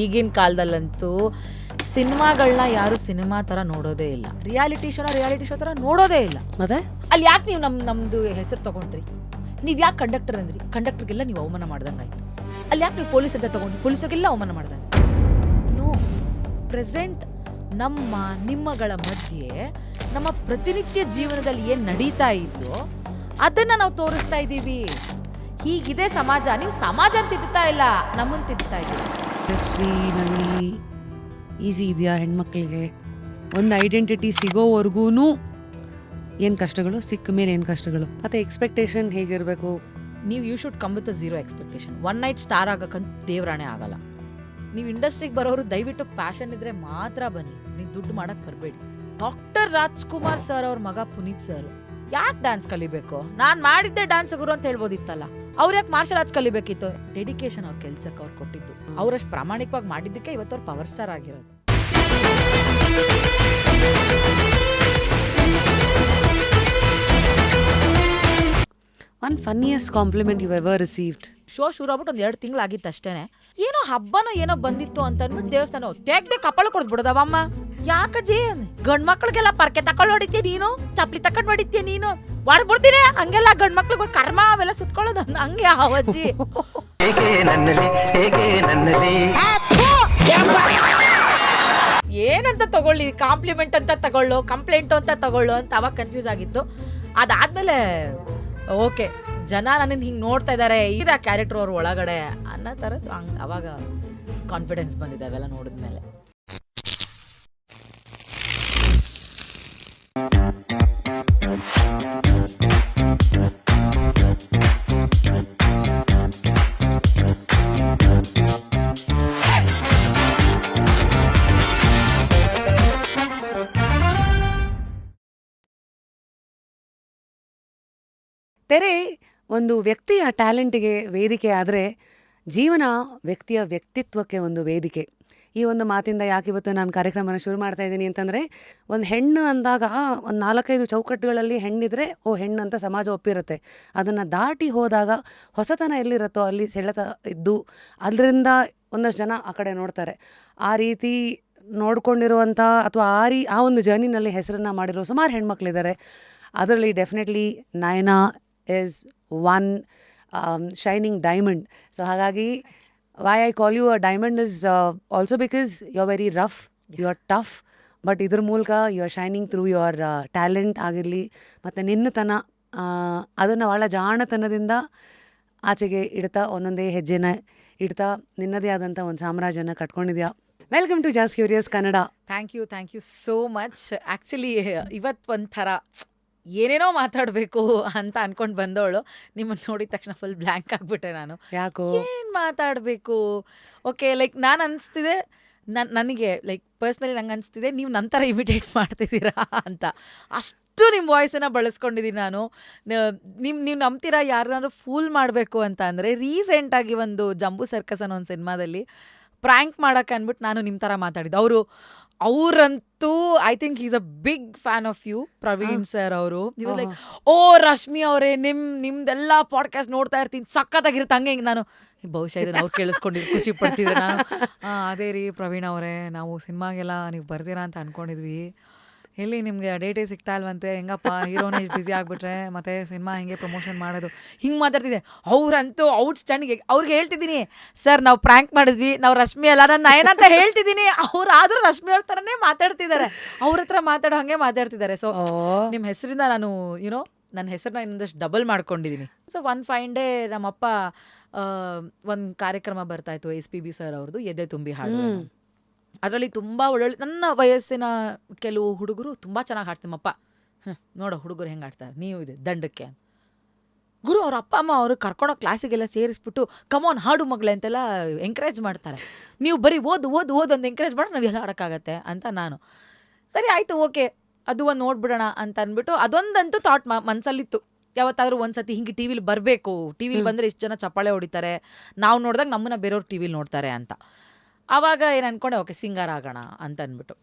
ಈಗಿನ ಕಾಲದಲ್ಲಂತೂ ಸಿನಿಮಾಗಳನ್ನ ಯಾರು ಸಿನಿಮಾ ಥರ ನೋಡೋದೇ ಇಲ್ಲ, ರಿಯಾಲಿಟಿ ಶೋ ಥರ ನೋಡೋದೇ ಇಲ್ಲ. ಮತ್ತೆ ಅಲ್ಲಿ ಯಾಕೆ ನೀವು ನಮ್ಮದು ಹೆಸರು ತೊಗೊಂಡ್ರಿ? ನೀವು ಯಾಕೆ ಕಂಡಕ್ಟರ್ ಅಂದ್ರಿ? ಕಂಡಕ್ಟರ್ಗೆಲ್ಲ ನೀವು ಅವಮಾನ ಮಾಡ್ದಂಗಾಯ್ತು. ಅಲ್ಲಿ ಯಾಕೆ ನೀವು ಪೊಲೀಸ್ ಅಂತ ತೊಗೊಂಡ್ರಿ? ಪೊಲೀಸರಿಗೆಲ್ಲ ಅವಮಾನ ಮಾಡ್ದಂಗೆ. ನೋ, ಪ್ರೆಸೆಂಟ್ ನಿಮ್ಮಗಳ ಮಧ್ಯೆ ನಮ್ಮ ಪ್ರತಿನಿತ್ಯ ಜೀವನದಲ್ಲಿ ಏನು ನಡೀತಾ ಇದೆಯೋ ಅದನ್ನು ನಾವು ತೋರಿಸ್ತಾ ಇದ್ದೀವಿ. ಹೀಗಿದೆ ಸಮಾಜ. ನೀವು ಸಮಾಜ ತಿದ್ದುತ್ತಾ ಇಲ್ಲ, ನಮ್ಮನ್ನು ತಿದ್ದುತ್ತಾ ಇದ್ದೀವಿ. ಇಂಡಸ್ಟ್ರಿನಲ್ಲಿ ಈಸಿ ಇದೆಯಾ ಹೆಣ್ಮಕ್ಳಿಗೆ? ಒಂದು ಐಡೆಂಟಿಟಿ ಸಿಗೋವರೆಗೂ ಏನು ಕಷ್ಟಗಳು, ಸಿಕ್ಕ ಮೇಲೆ ಏನು ಕಷ್ಟಗಳು, ಮತ್ತು ಎಕ್ಸ್ಪೆಕ್ಟೇಷನ್ ಹೇಗಿರಬೇಕು? ನೀವು you should come with a zero expectation. One night star ಆಗಕ್ಕಂತ ದೇವರಾಣೆ ಆಗಲ್ಲ. ನೀವು ಇಂಡಸ್ಟ್ರಿಗೆ ಬರೋರು ದಯವಿಟ್ಟು ಪ್ಯಾಷನ್ ಇದ್ರೆ ಮಾತ್ರ ಬನ್ನಿ, ನೀವು ದುಡ್ಡು ಮಾಡಕ್ಕೆ ಬರಬೇಡಿ. ಡಾಕ್ಟರ್ ರಾಜ್ಕುಮಾರ್ ಸರ್ ಅವ್ರ ಮಗ ಪುನೀತ್ ಸರ್ ಯಾಕೆ ಡ್ಯಾನ್ಸ್ ಕಲಿಬೇಕು? ನಾನು ಮಾಡಿದ್ದೆ ಡ್ಯಾನ್ಸ್ ಗುರು ಅಂತ ಹೇಳ್ಬೋದಿತ್ತಲ್ಲ. ಅವ್ರು ಯಾಕೆ ಮಾರ್ಷಲ್ ಆರ್ಟ್ಸ್ ಕಲಿಬೇಕಿತ್ತು? ಡೆಡಿಕೇಶನ್ ಅವ್ರ ಕೆಲ್ಸಕ್ಕೆ ಅವ್ರು ಕೊಟ್ಟಿದ್ದು. ಅವರಷ್ಟು ಪ್ರಾಮಾಣಿಕವಾಗಿ ಮಾಡಿದ್ದಕ್ಕೆ ಇವತ್ತು ಅವ್ರು ಪವರ್ ಸ್ಟಾರ್ ಆಗಿರೋದು. One funniest compliment you ever received? Show ಶುರು ಆಗ್ಬಿಟ್ಟು ಒಂದು 2 ತಿಂಗಳಾಗಿತ್ತು ಅಷ್ಟೇನೆ. ಏನೋ ಹಬ್ಬನೋ ಏನೋ ಬಂದಿತ್ತು ಅಂತ ಅಂದ್ಬಿಟ್ಟು ದೇವಸ್ಥಾನ ತೆಗ್ದೆ ಕಪಾಳ ಕೊಡ್ಬಿಡೋದವಮ್ಮ. ಯಾಕಜ್ಜಿ? ಗಂಡ್ ಮಕ್ಳಿಗೆಲ್ಲ ಪರ್ಕೆ ತಕೊಂಡ್ ಹೊಡಿತೀಯ ನೀನು, ಚಪ್ಲಿ ತಕೊಂಡ್ ಹೊಡಿತೀಯ ನೀನು, ಹೊಡ್ಬಿಡ್ತೀನಿ ಹಂಗೆಲ್ಲ ಗಂಡ್ ಮಕ್ಳಿಗೆ ಕರ್ಮ ಅವೆಲ್ಲ ಸುತ್ಕೊಳ್ಳೋದು ಹಂಗೆ ಅವಜ್ಜಿ. ಏನಂತ ತಗೊಳ್ಳಿ, ಕಾಂಪ್ಲಿಮೆಂಟ್ ಅಂತ ತಗೊಳ್ಳೋ, ಕಂಪ್ಲೇಂಟು ಅಂತ ತಗೊಳ್ಳೋ ಅಂತ ಅವಾಗ ಕನ್ಫ್ಯೂಸ್ ಆಗಿತ್ತು. ಅದಾದ್ಮೇಲೆ ಓಕೆ, ಜನ ನನ್ನನ್ನು ಹಿಂಗೆ ನೋಡ್ತಾ ಇದ್ದಾರೆ, ಈಗ ಕ್ಯಾರೆಕ್ಟರ್ ಅವ್ರ ಒಳಗಡೆ ಅನ್ನೋ ಥರದ್ದು ಹಂಗೆ ಅವಾಗ ಕಾನ್ಫಿಡೆನ್ಸ್ ಬಂದಿದೆ ಅವೆಲ್ಲ ನೋಡಿದ್ಮೇಲೆ. ತೆರೆ ಒಂದು ವ್ಯಕ್ತಿಯ ಟ್ಯಾಲೆಂಟಿಗೆ ವೇದಿಕೆ ಆದರೆ ಜೀವನ ವ್ಯಕ್ತಿಯ ವ್ಯಕ್ತಿತ್ವಕ್ಕೆ ಒಂದು ವೇದಿಕೆ. ಈ ಒಂದು ಮಾತಿಂದ ಯಾಕೆ ಇವತ್ತು ನಾನು ಕಾರ್ಯಕ್ರಮನ ಶುರು ಮಾಡ್ತಾ ಇದ್ದೀನಿ ಅಂತಂದರೆ, ಒಂದು ಹೆಣ್ಣು ಅಂದಾಗ ಒಂದು 4-5 ಚೌಕಟ್ಟುಗಳಲ್ಲಿ ಹೆಣ್ಣಿದ್ರೆ ಹೆಣ್ಣು ಅಂತ ಸಮಾಜ ಒಪ್ಪಿರುತ್ತೆ. ಅದನ್ನು ದಾಟಿ ಹೋದಾಗ ಹೊಸತನ ಎಲ್ಲಿರುತ್ತೋ ಅಲ್ಲಿ ಸೆಳೆತ ಇದ್ದು ಅದರಿಂದ ಒಂದಷ್ಟು ಜನ ಆ ಕಡೆ ನೋಡ್ತಾರೆ. ಆ ರೀತಿ ನೋಡ್ಕೊಂಡಿರುವಂಥ ಅಥವಾ ಆ ಒಂದು ಜರ್ನಿನಲ್ಲಿ ಹೆಸರನ್ನು ಮಾಡಿರೋ ಸುಮಾರು ಹೆಣ್ಮಕ್ಳಿದ್ದಾರೆ. ಅದರಲ್ಲಿ definitely Nayana is one shining diamond. So ಹಾಗಾಗಿ why I call you a diamond is also because you're very rough, you're tough, but ಇದ್ರ ಮೂಲಕ you're shining through your talent ಆಗಿರಲಿ ಮತ್ತು ನಿನ್ನತನ, ಅದನ್ನು ಭಾಳ ಜಾಣತನದಿಂದ ಆಚೆಗೆ ಇಡ್ತಾ ಒಂದೊಂದೇ ಹೆಜ್ಜೆನ ಇಡ್ತಾ ನಿನ್ನದೇ ಆದಂಥ ಒಂದು ಸಾಮ್ರಾಜ್ಯನ ಕಟ್ಕೊಂಡಿದ್ಯಾ. Welcome to just curious Kannada. Thank you so much. Actually ಇವತ್ತು ಒಂಥರ ಏನೇನೋ ಮಾತಾಡಬೇಕು ಅಂತ ಅನ್ಕೊಂಡು ಬಂದವಳು, ನಿಮ್ಮನ್ನು ನೋಡಿದ ತಕ್ಷಣ ಫುಲ್ ಬ್ಲ್ಯಾಂಕ್ ಆಗಿಬಿಟ್ಟೆ ನಾನು. ಯಾಕೋ ಏನು ಮಾತಾಡಬೇಕು? ಓಕೆ, ಲೈಕ್ ನಾನು ಅನಿಸ್ತಿದೆ, ನನಗೆ ಲೈಕ್ ಪರ್ಸ್ನಲಿ ನಂಗೆ ಅನಿಸ್ತಿದೆ ನೀವು ನಂತರ ಇಮಿಟೇಟ್ ಮಾಡ್ತಿದ್ದೀರಾ ಅಂತ. ಅಷ್ಟು ನಿಮ್ಮ ವಾಯ್ಸನ್ನು ಬಳಸ್ಕೊಂಡಿದ್ದೀನಿ ನಾನು. ನೀವು ನಂಬ್ತೀರಾ, ಯಾರನ್ನಾದ್ರೂ ಫೂಲ್ ಮಾಡಬೇಕು ಅಂತ ಅಂದರೆ ರೀಸೆಂಟಾಗಿ ಒಂದು ಜಂಬೂ ಸರ್ಕಸ್ ಅನ್ನೋ ಒಂದು ಸಿನಿಮಾದಲ್ಲಿ ಪ್ರ್ಯಾಂಕ್ ಮಾಡೋಕ್ಕೆ ಅಂದ್ಬಿಟ್ಟು ನಾನು ನಿಮ್ಮ ಥರ ಮಾತಾಡಿದ್ದು. ಅವರಂತೂ I think is a big fan of you, Praveen sir ಅವರು. ಲೈಕ್ ರಶ್ಮಿ ಅವರೇ, ನಿಮ್ದೆಲ್ಲ ಪಾಡ್ಕಾಸ್ಟ್ ನೋಡ್ತಾ ಇರ್ತೀನಿ, ಸಖತ್ತಾಗಿರುತ್ತೆ ಹಂಗೆ ಹಿಂಗೆ. ನಾನು ಬಹುಶಃ ಇದನ್ನು ಅವ್ರು ಕೇಳಿಸ್ಕೊಂಡಿದ್ದು ಖುಷಿ ಪಡ್ತಿದ್ದೆ ನಾನು. ಅದೇ ರೀ ಪ್ರವೀಣ್ ಅವರೇ, ನಾವು ಸಿನಿಮಾಗೆಲ್ಲ ನೀವು ಬರ್ತೀರಾ ಅಂತ ಅಂದ್ಕೊಂಡಿದ್ವಿ, ಎಲ್ಲಿ ನಿಮಗೆ ಡೇಟೇ ಸಿಗ್ತಾ ಇಲ್ವಂತೆ, ಹೆಂಗಪ್ಪ ಹೀರೋನೇ ಬ್ಯುಸಿ ಆಗಿಬಿಟ್ರೆ ಮತ್ತೆ ಸಿನಿಮಾ ಹಿಂಗೆ ಪ್ರಮೋಷನ್ ಮಾಡೋದು, ಹಿಂಗೆ ಮಾತಾಡ್ತಿದ್ದೆ. ಅವರಂತೂ ಔಟ್ಸ್ಟ್ಯಾಂಡಿಂಗ್. ಅವ್ರಿಗೆ ಹೇಳ್ತಿದ್ದೀನಿ, ಸರ್ ನಾವು ಪ್ರ್ಯಾಂಕ್ ಮಾಡಿದ್ವಿ, ನಾವು ರಶ್ಮಿ ಅಲ್ಲ, ನಾನು ನಯನ ಅಂತ ಹೇಳ್ತಿದ್ದೀನಿ. ಆದರೂ ರಶ್ಮಿ ಅವ್ರ ಥರನೇ ಮಾತಾಡ್ತಿದ್ದಾರೆ, ಅವ್ರ ಹತ್ರ ಮಾತಾಡೋ ಹಾಗೆ ಮಾತಾಡ್ತಿದ್ದಾರೆ. ಸೊ ನಿಮ್ಮ ಹೆಸರಿಂದ ನಾನು ನನ್ನ ಹೆಸರನ್ನ ಇನ್ನೊಂದಷ್ಟು ಡಬಲ್ ಮಾಡ್ಕೊಂಡಿದ್ದೀನಿ. ಸೊ ಒನ್ ಫೈನ್ ಡೇ ನಮ್ಮಪ್ಪ ಒಂದು ಕಾರ್ಯಕ್ರಮ ಬರ್ತಾಯಿತ್ತು SPB ಸರ್ ಅವ್ರದ್ದು, ಎದೆ ತುಂಬಿ ಹಾಡು. ಅದರಲ್ಲಿ ತುಂಬ ಒಳ್ಳೊಳ್ಳೆ ನನ್ನ ವಯಸ್ಸಿನ ಕೆಲವು ಹುಡುಗರು ತುಂಬ ಚೆನ್ನಾಗಿ ಹಾಡ್ತೀನಪ್ಪ, ನೋಡೋ ಹುಡುಗರು ಹೆಂಗೆ ಆಡ್ತಾರೆ, ನೀವು ಇದೆ ದಂಡಕ್ಕೆ ಗುರು. ಅವ್ರ ಅಪ್ಪ ಅಮ್ಮ ಅವರು ಕರ್ಕೊಂಡೋಗಿ ಕ್ಲಾಸಿಗೆಲ್ಲ ಸೇರಿಸ್ಬಿಟ್ಟು ಕಮಾನ್ ಹಾಡು ಮಗಳೇ ಅಂತೆಲ್ಲ ಎಂಕರೇಜ್ ಮಾಡ್ತಾರೆ. ನೀವು ಬರೀ ಓದು ಒಂದು ಎಂಕರೇಜ್ ಮಾಡಿ ನಾವೆಲ್ಲ ಆಡೋಕ್ಕಾಗತ್ತೆ ಅಂತ ನಾನು, ಸರಿ ಆಯಿತು ಓಕೆ ಅದು ಒಂದು ನೋಡ್ಬಿಡೋಣ ಅಂತ ಅಂದ್ಬಿಟ್ಟು ಅದೊಂದಂತೂ ಥಾಟ್ ಮನಸ್ಸಲ್ಲಿತ್ತು. ಯಾವತ್ತಾದ್ರೂ ಒಂದ್ಸತಿ ಹಿಂಗೆ ಟಿ ವಿಲಿ ಬರಬೇಕು, ಟಿ ವಿಲಿ ಬಂದರೆ ಇಷ್ಟು ಜನ ಚಪ್ಪಾಳೆ ಹೊಡಿತಾರೆ, ನಾವು ನೋಡಿದಾಗ ನಮ್ಮನ್ನ ಬೇರೆಯವ್ರು ಟಿ ವಿಲಿ ನೋಡ್ತಾರೆ ಅಂತ. ಆವಾಗ ಏನು ಅಂದ್ಕೊಂಡೆ, ಓಕೆ ಸಿಂಗರ್ ಆಗೋಣ ಅಂತ ಅಂದ್ಬಿಟ್ಟು.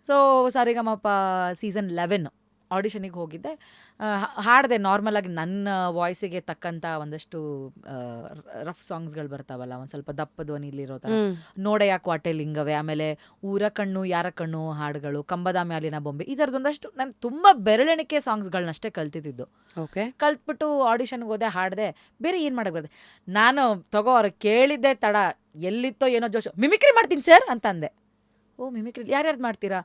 ಸೊ ಸರಿಗಮಪ ಸೀಸನ್ 11 ಆಡಿಷನಿಗೆ ಹೋಗಿದ್ದೆ. ಹಾಡಿದೆ ನಾರ್ಮಲಾಗಿ ನನ್ನ ವಾಯ್ಸಿಗೆ ತಕ್ಕಂಥ ಒಂದಷ್ಟು ರಫ್ ಸಾಂಗ್ಸ್ಗಳು ಬರ್ತಾವಲ್ಲ, ಒಂದು ಸ್ವಲ್ಪ ದಪ್ಪ ಧ್ವನಿಲಿರೋ ಥರ. ನೋಡೆ ಯಾಕೆ ವಾಟೆ ಲಿಂಗವೇ, ಆಮೇಲೆ ಊರ ಕಣ್ಣು ಯಾರ ಕಣ್ಣು ಹಾಡುಗಳು, ಕಂಬದ ಮ್ಯಾಲಿನ ಬೊಂಬೆ, ಈ ಥರದೊಂದಷ್ಟು ನಾನು ತುಂಬ ಬೆರಳೆಣಿಕೆ ಸಾಂಗ್ಸ್ಗಳನ್ನಷ್ಟೇ ಕಲ್ತಿದ್ದು. ಓಕೆ. ಕಲ್ತ್ಬಿಟ್ಟು ಆಡಿಷನ್ಗೆ ಹೋದೆ, ಹಾಡಿದೆ. ಬೇರೆ ಏನು ಮಾಡಕ್ಕೆ ಬರ್ತದೆ, ನಾನು ಅವ್ರು ಕೇಳಿದ್ದೆ ತಡ, ಎಲ್ಲಿತ್ತೋ ಏನೋ ಜೋಶು, ಮಿಮಿಕ್ರಿ ಮಾಡ್ತೀನಿ ಸರ್ ಅಂತ ಅಂದೆ. ಓ ಮಿಮಿಕ್ರಿ ಯಾರ್ಯಾರ್ದು ಮಾಡ್ತೀರಾ?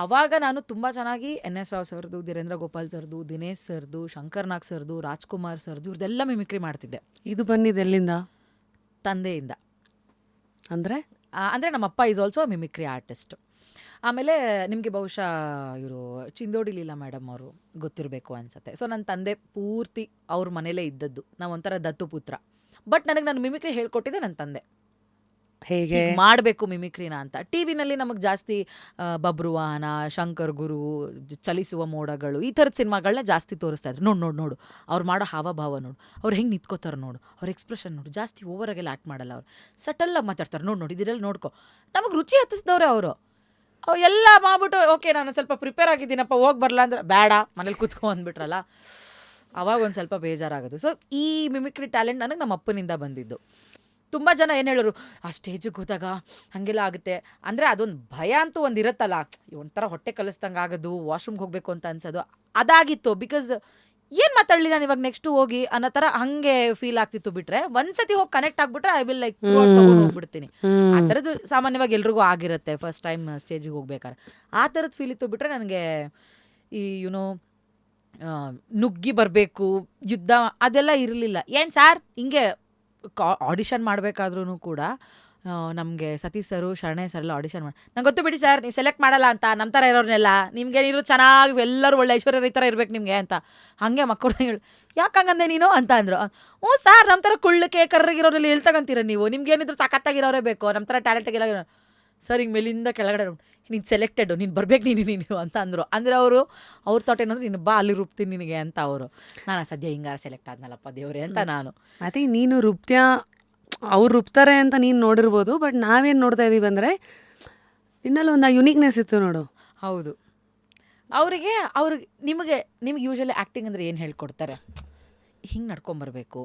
ಆವಾಗ ನಾನು ತುಂಬ ಚೆನ್ನಾಗಿ NS ರಾವ್ ಸರ್ದು, ಧೀರೇಂದ್ರ ಗೋಪಾಲ್ ಸರ್ದು, ದಿನೇಶ್ ಸರ್ದು, ಶಂಕರ್ ನಾಗ್ ಸರ್ದು, ರಾಜ್ಕುಮಾರ್ ಸರ್ದು, ಇವ್ರದ್ದೆಲ್ಲ ಮಿಮಿಕ್ರಿ ಮಾಡ್ತಿದ್ದೆ. ಇದು ಬಂದಿದ್ದು ಎಲ್ಲಿಂದ? ತಂದೆಯಿಂದ. ಅಂದರೆ ಅಂದರೆ ನಮ್ಮಪ್ಪ ಈಸ್ ಆಲ್ಸೋ ಮಿಮಿಕ್ರಿ ಆರ್ಟಿಸ್ಟ್. ಆಮೇಲೆ ನಿಮಗೆ ಬಹುಶಃ ಇವರು ಚಿಂದೋಡಿ ಲೀಲಾ ಮೇಡಮ್ ಅವರು ಗೊತ್ತಿರಬೇಕು ಅನ್ಸುತ್ತೆ. ಸೊ ನನ್ನ ತಂದೆ ಪೂರ್ತಿ ಅವ್ರ ಮನೇಲೇ ಇದ್ದದ್ದು, ನಾವು ಒಂಥರ ದತ್ತು ಪುತ್ರ. ಬಟ್ ನನಗೆ ನಾನು ಮಿಮಿಕ್ರಿ ಹೇಳ್ಕೊಟ್ಟಿದ್ದೆ ನನ್ನ ತಂದೆ, ಹೇಗೆ ಮಾಡಬೇಕು ಮಿಮಿಕ್ರಿನ ಅಂತ. ಟಿವಿನಲ್ಲಿ ನಮಗೆ ಜಾಸ್ತಿ ಬಬ್ರುವಾಹನ, ಶಂಕರ್ ಗುರು, ಚಲಿಸುವ ಮೋಡಗಳು, ಈ ಥರದ ಸಿನಿಮಾಗಳನ್ನ ಜಾಸ್ತಿ ತೋರಿಸ್ತಾ ಇದ್ರು. ನೋಡು ಅವ್ರು ಮಾಡೋ ಹಾವಭಾವ ನೋಡು, ಅವ್ರು ಹೆಂಗೆ ನಿಂತ್ಕೋತಾರೆ ನೋಡು, ಅವ್ರ ಎಕ್ಸ್ಪ್ರೆಷನ್ ನೋಡು, ಜಾಸ್ತಿ ಓವರಾಗೆಲ್ಲ ಆ್ಯಕ್ಟ್ ಮಾಡಲ್ಲ ಅವ್ರು, ಸಟಲ್ಲಾಗಿ ಮಾತಾಡ್ತಾರೆ ನೋಡಿ ಇದರಲ್ಲಿ ನೋಡ್ಕೊ. ನಮಗೆ ರುಚಿ ಹತ್ತಿಸಿದವ್ರೆ ಅವರು. ಅವು ಎಲ್ಲ ಮಾಡ್ಬಿಟ್ಟು ಓಕೆ ನಾನು ಸ್ವಲ್ಪ ಪ್ರಿಪೇರ್ ಆಗಿದ್ದೀನಪ್ಪ, ಹೋಗಿ ಬರಲ್ಲ ಅಂದ್ರೆ ಬೇಡ ಮನೇಲಿ ಕೂತ್ಕೊ ಅಂದ್ಬಿಟ್ರಲ್ಲ, ಅವಾಗ ಒಂದು ಸ್ವಲ್ಪ ಬೇಜಾರಾಗೋದು. ಸೊ ಈ ಮಿಮಿಕ್ರಿ ಟ್ಯಾಲೆಂಟ್ ನನಗೆ ನಮ್ಮ ಅಪ್ಪನಿಂದ ಬಂದಿದ್ದು. ತುಂಬ ಜನ ಏನು ಹೇಳೋರು, ಆ ಸ್ಟೇಜಿಗೆ ಹೋದಾಗ ಹಾಗೆಲ್ಲ ಆಗುತ್ತೆ ಅಂದರೆ, ಅದೊಂದು ಭಯ ಅಂತೂ ಒಂದು ಇರುತ್ತಲ್ಲ, ಒಂಥರ ಹೊಟ್ಟೆ ಕಲಿಸ್ದಂಗೆ ಆಗೋದು, ವಾಶ್ರೂಮ್ಗೆ ಹೋಗಬೇಕು ಅಂತ ಅನ್ಸೋದು, ಅದಾಗಿತ್ತು. ಬಿಕಾಸ್ ಏನು ಮಾತಾಡಲಿ ನಾನು ಇವಾಗ ನೆಕ್ಸ್ಟು ಹೋಗಿ ಅನ್ನೋ ಥರ ಹಾಗೆ ಫೀಲ್ ಆಗ್ತಿತ್ತು. ಬಿಟ್ಟರೆ ಒಂದ್ಸತಿ ಹೋಗಿ ಕನೆಕ್ಟ್ ಆಗಿಬಿಟ್ರೆ ಐ ವಿಲ್ ಲೈಕ್ ತೊಗೊಂಡು ಹೋಗ್ಬಿಡ್ತೀನಿ. ಆ ಥರದ್ದು ಸಾಮಾನ್ಯವಾಗಿ ಎಲ್ರಿಗೂ ಆಗಿರುತ್ತೆ ಫಸ್ಟ್ ಟೈಮ್ ಸ್ಟೇಜಿಗೆ ಹೋಗ್ಬೇಕಾದ್ರೆ. ಆ ಥರದ್ದು ಫೀಲ್ ಇತ್ತು. ಬಿಟ್ಟರೆ ನನಗೆ ಈ ನುಗ್ಗಿ ಬರಬೇಕು, ಯುದ್ಧ ಅದೆಲ್ಲ ಇರಲಿಲ್ಲ. ಏನು ಸಾರ್ ಹಿಂಗೆ ಆಡಿಷನ್ ಮಾಡಬೇಕಾದ್ರೂ ಕೂಡ ನಮಗೆ ಸತೀಶ್ ಸರು, ಶರಣೆ ಸರ್ ಎಲ್ಲ ಆಡಿಷನ್ ಮಾಡಿ, ನಂಗೆ ಗೊತ್ತು ಬಿಡಿ ಸರ್ ನೀವು ಸೆಲೆಕ್ಟ್ ಮಾಡಲ್ಲ ಅಂತ, ನಮ್ಮ ಥರ ಇರೋರ್ನೆಲ್ಲ ನಿಮ್ಗೆ ನೀರು ಚೆನ್ನಾಗಿ ಎಲ್ಲರೂ ಒಳ್ಳೆ ಐಶ್ವರ್ಯ ಈ ಥರ ಇರ್ಬೇಕು ನಿಮಗೆ ಅಂತ. ಹಾಗೆ ಮಕ್ಕಳು ಹೇಳಿ, ಯಾಕೆ ಹಂಗಂದೆ ನೀನು ಅಂತ ಅಂದರು. ಹ್ಞೂ ಸರ್ ನಮ್ಮ ಥರ ಕುಳ್ಳಕ್ಕೆ ಕರ್ರಗಿರೋರಲ್ಲಿ ಎಲ್ಲಿ ತಗೊಂತೀರ ನೀವು, ನಿಮ್ಗೇನಿದ್ರು ಸಖತ್ತಾಗಿರೋರೇ ಬೇಕು, ನಮ್ಮ ಥರ ಟ್ಯಾಲೆಂಟಾಗಿಲ್ಲ ಸರ್. ಹಿಂಗೆ ಮೇಲಿಂದ ಕೆಳಗಡೆ ನೀನು ಸೆಲೆಕ್ಟೆಡು, ನೀನು ಬರ್ಬೇಕು ನೀನು ಅಂತ ಅಂದರು. ಅಂದರೆ ಅವ್ರ ಥಾಟ್ ಏನಂದ್ರೆ ನೀನು ಬಾ ಅಲ್ಲಿ ರೂಪ್ತೀನಿ ನಿನಗೆ ಅಂತ ಅವರು. ನಾನು ಸದ್ಯ ಹಿಂಗಾರ ಸೆಲೆಕ್ಟ್ ಆದ್ನಲ್ಲಪ್ಪ ದೇವ್ರೆ ಅಂತ ನಾನು. ಅದೇ ನೀನು ರುಬ್ತ್ಯಾ, ಅವ್ರು ರುಬ್ತಾರೆ ಅಂತ ನೀನು ನೋಡಿರ್ಬೋದು, ಬಟ್ ನಾವೇನು ನೋಡ್ತಾ ಇದ್ದೀವಿ ಅಂದರೆ ಇನ್ನಲ್ಲಿ ಒಂದು ಯುನೀಕ್ನೆಸ್ ಇತ್ತು ನೋಡು. ಹೌದು, ಅವ್ರಿಗೆ ನಿಮಗೆ ಯೂಶಲಿ ಆ್ಯಕ್ಟಿಂಗ್ ಅಂದರೆ ಏನು ಹೇಳ್ಕೊಡ್ತಾರೆ, ಹಿಂಗೆ ನಡ್ಕೊಂಬರ್ಬೇಕು,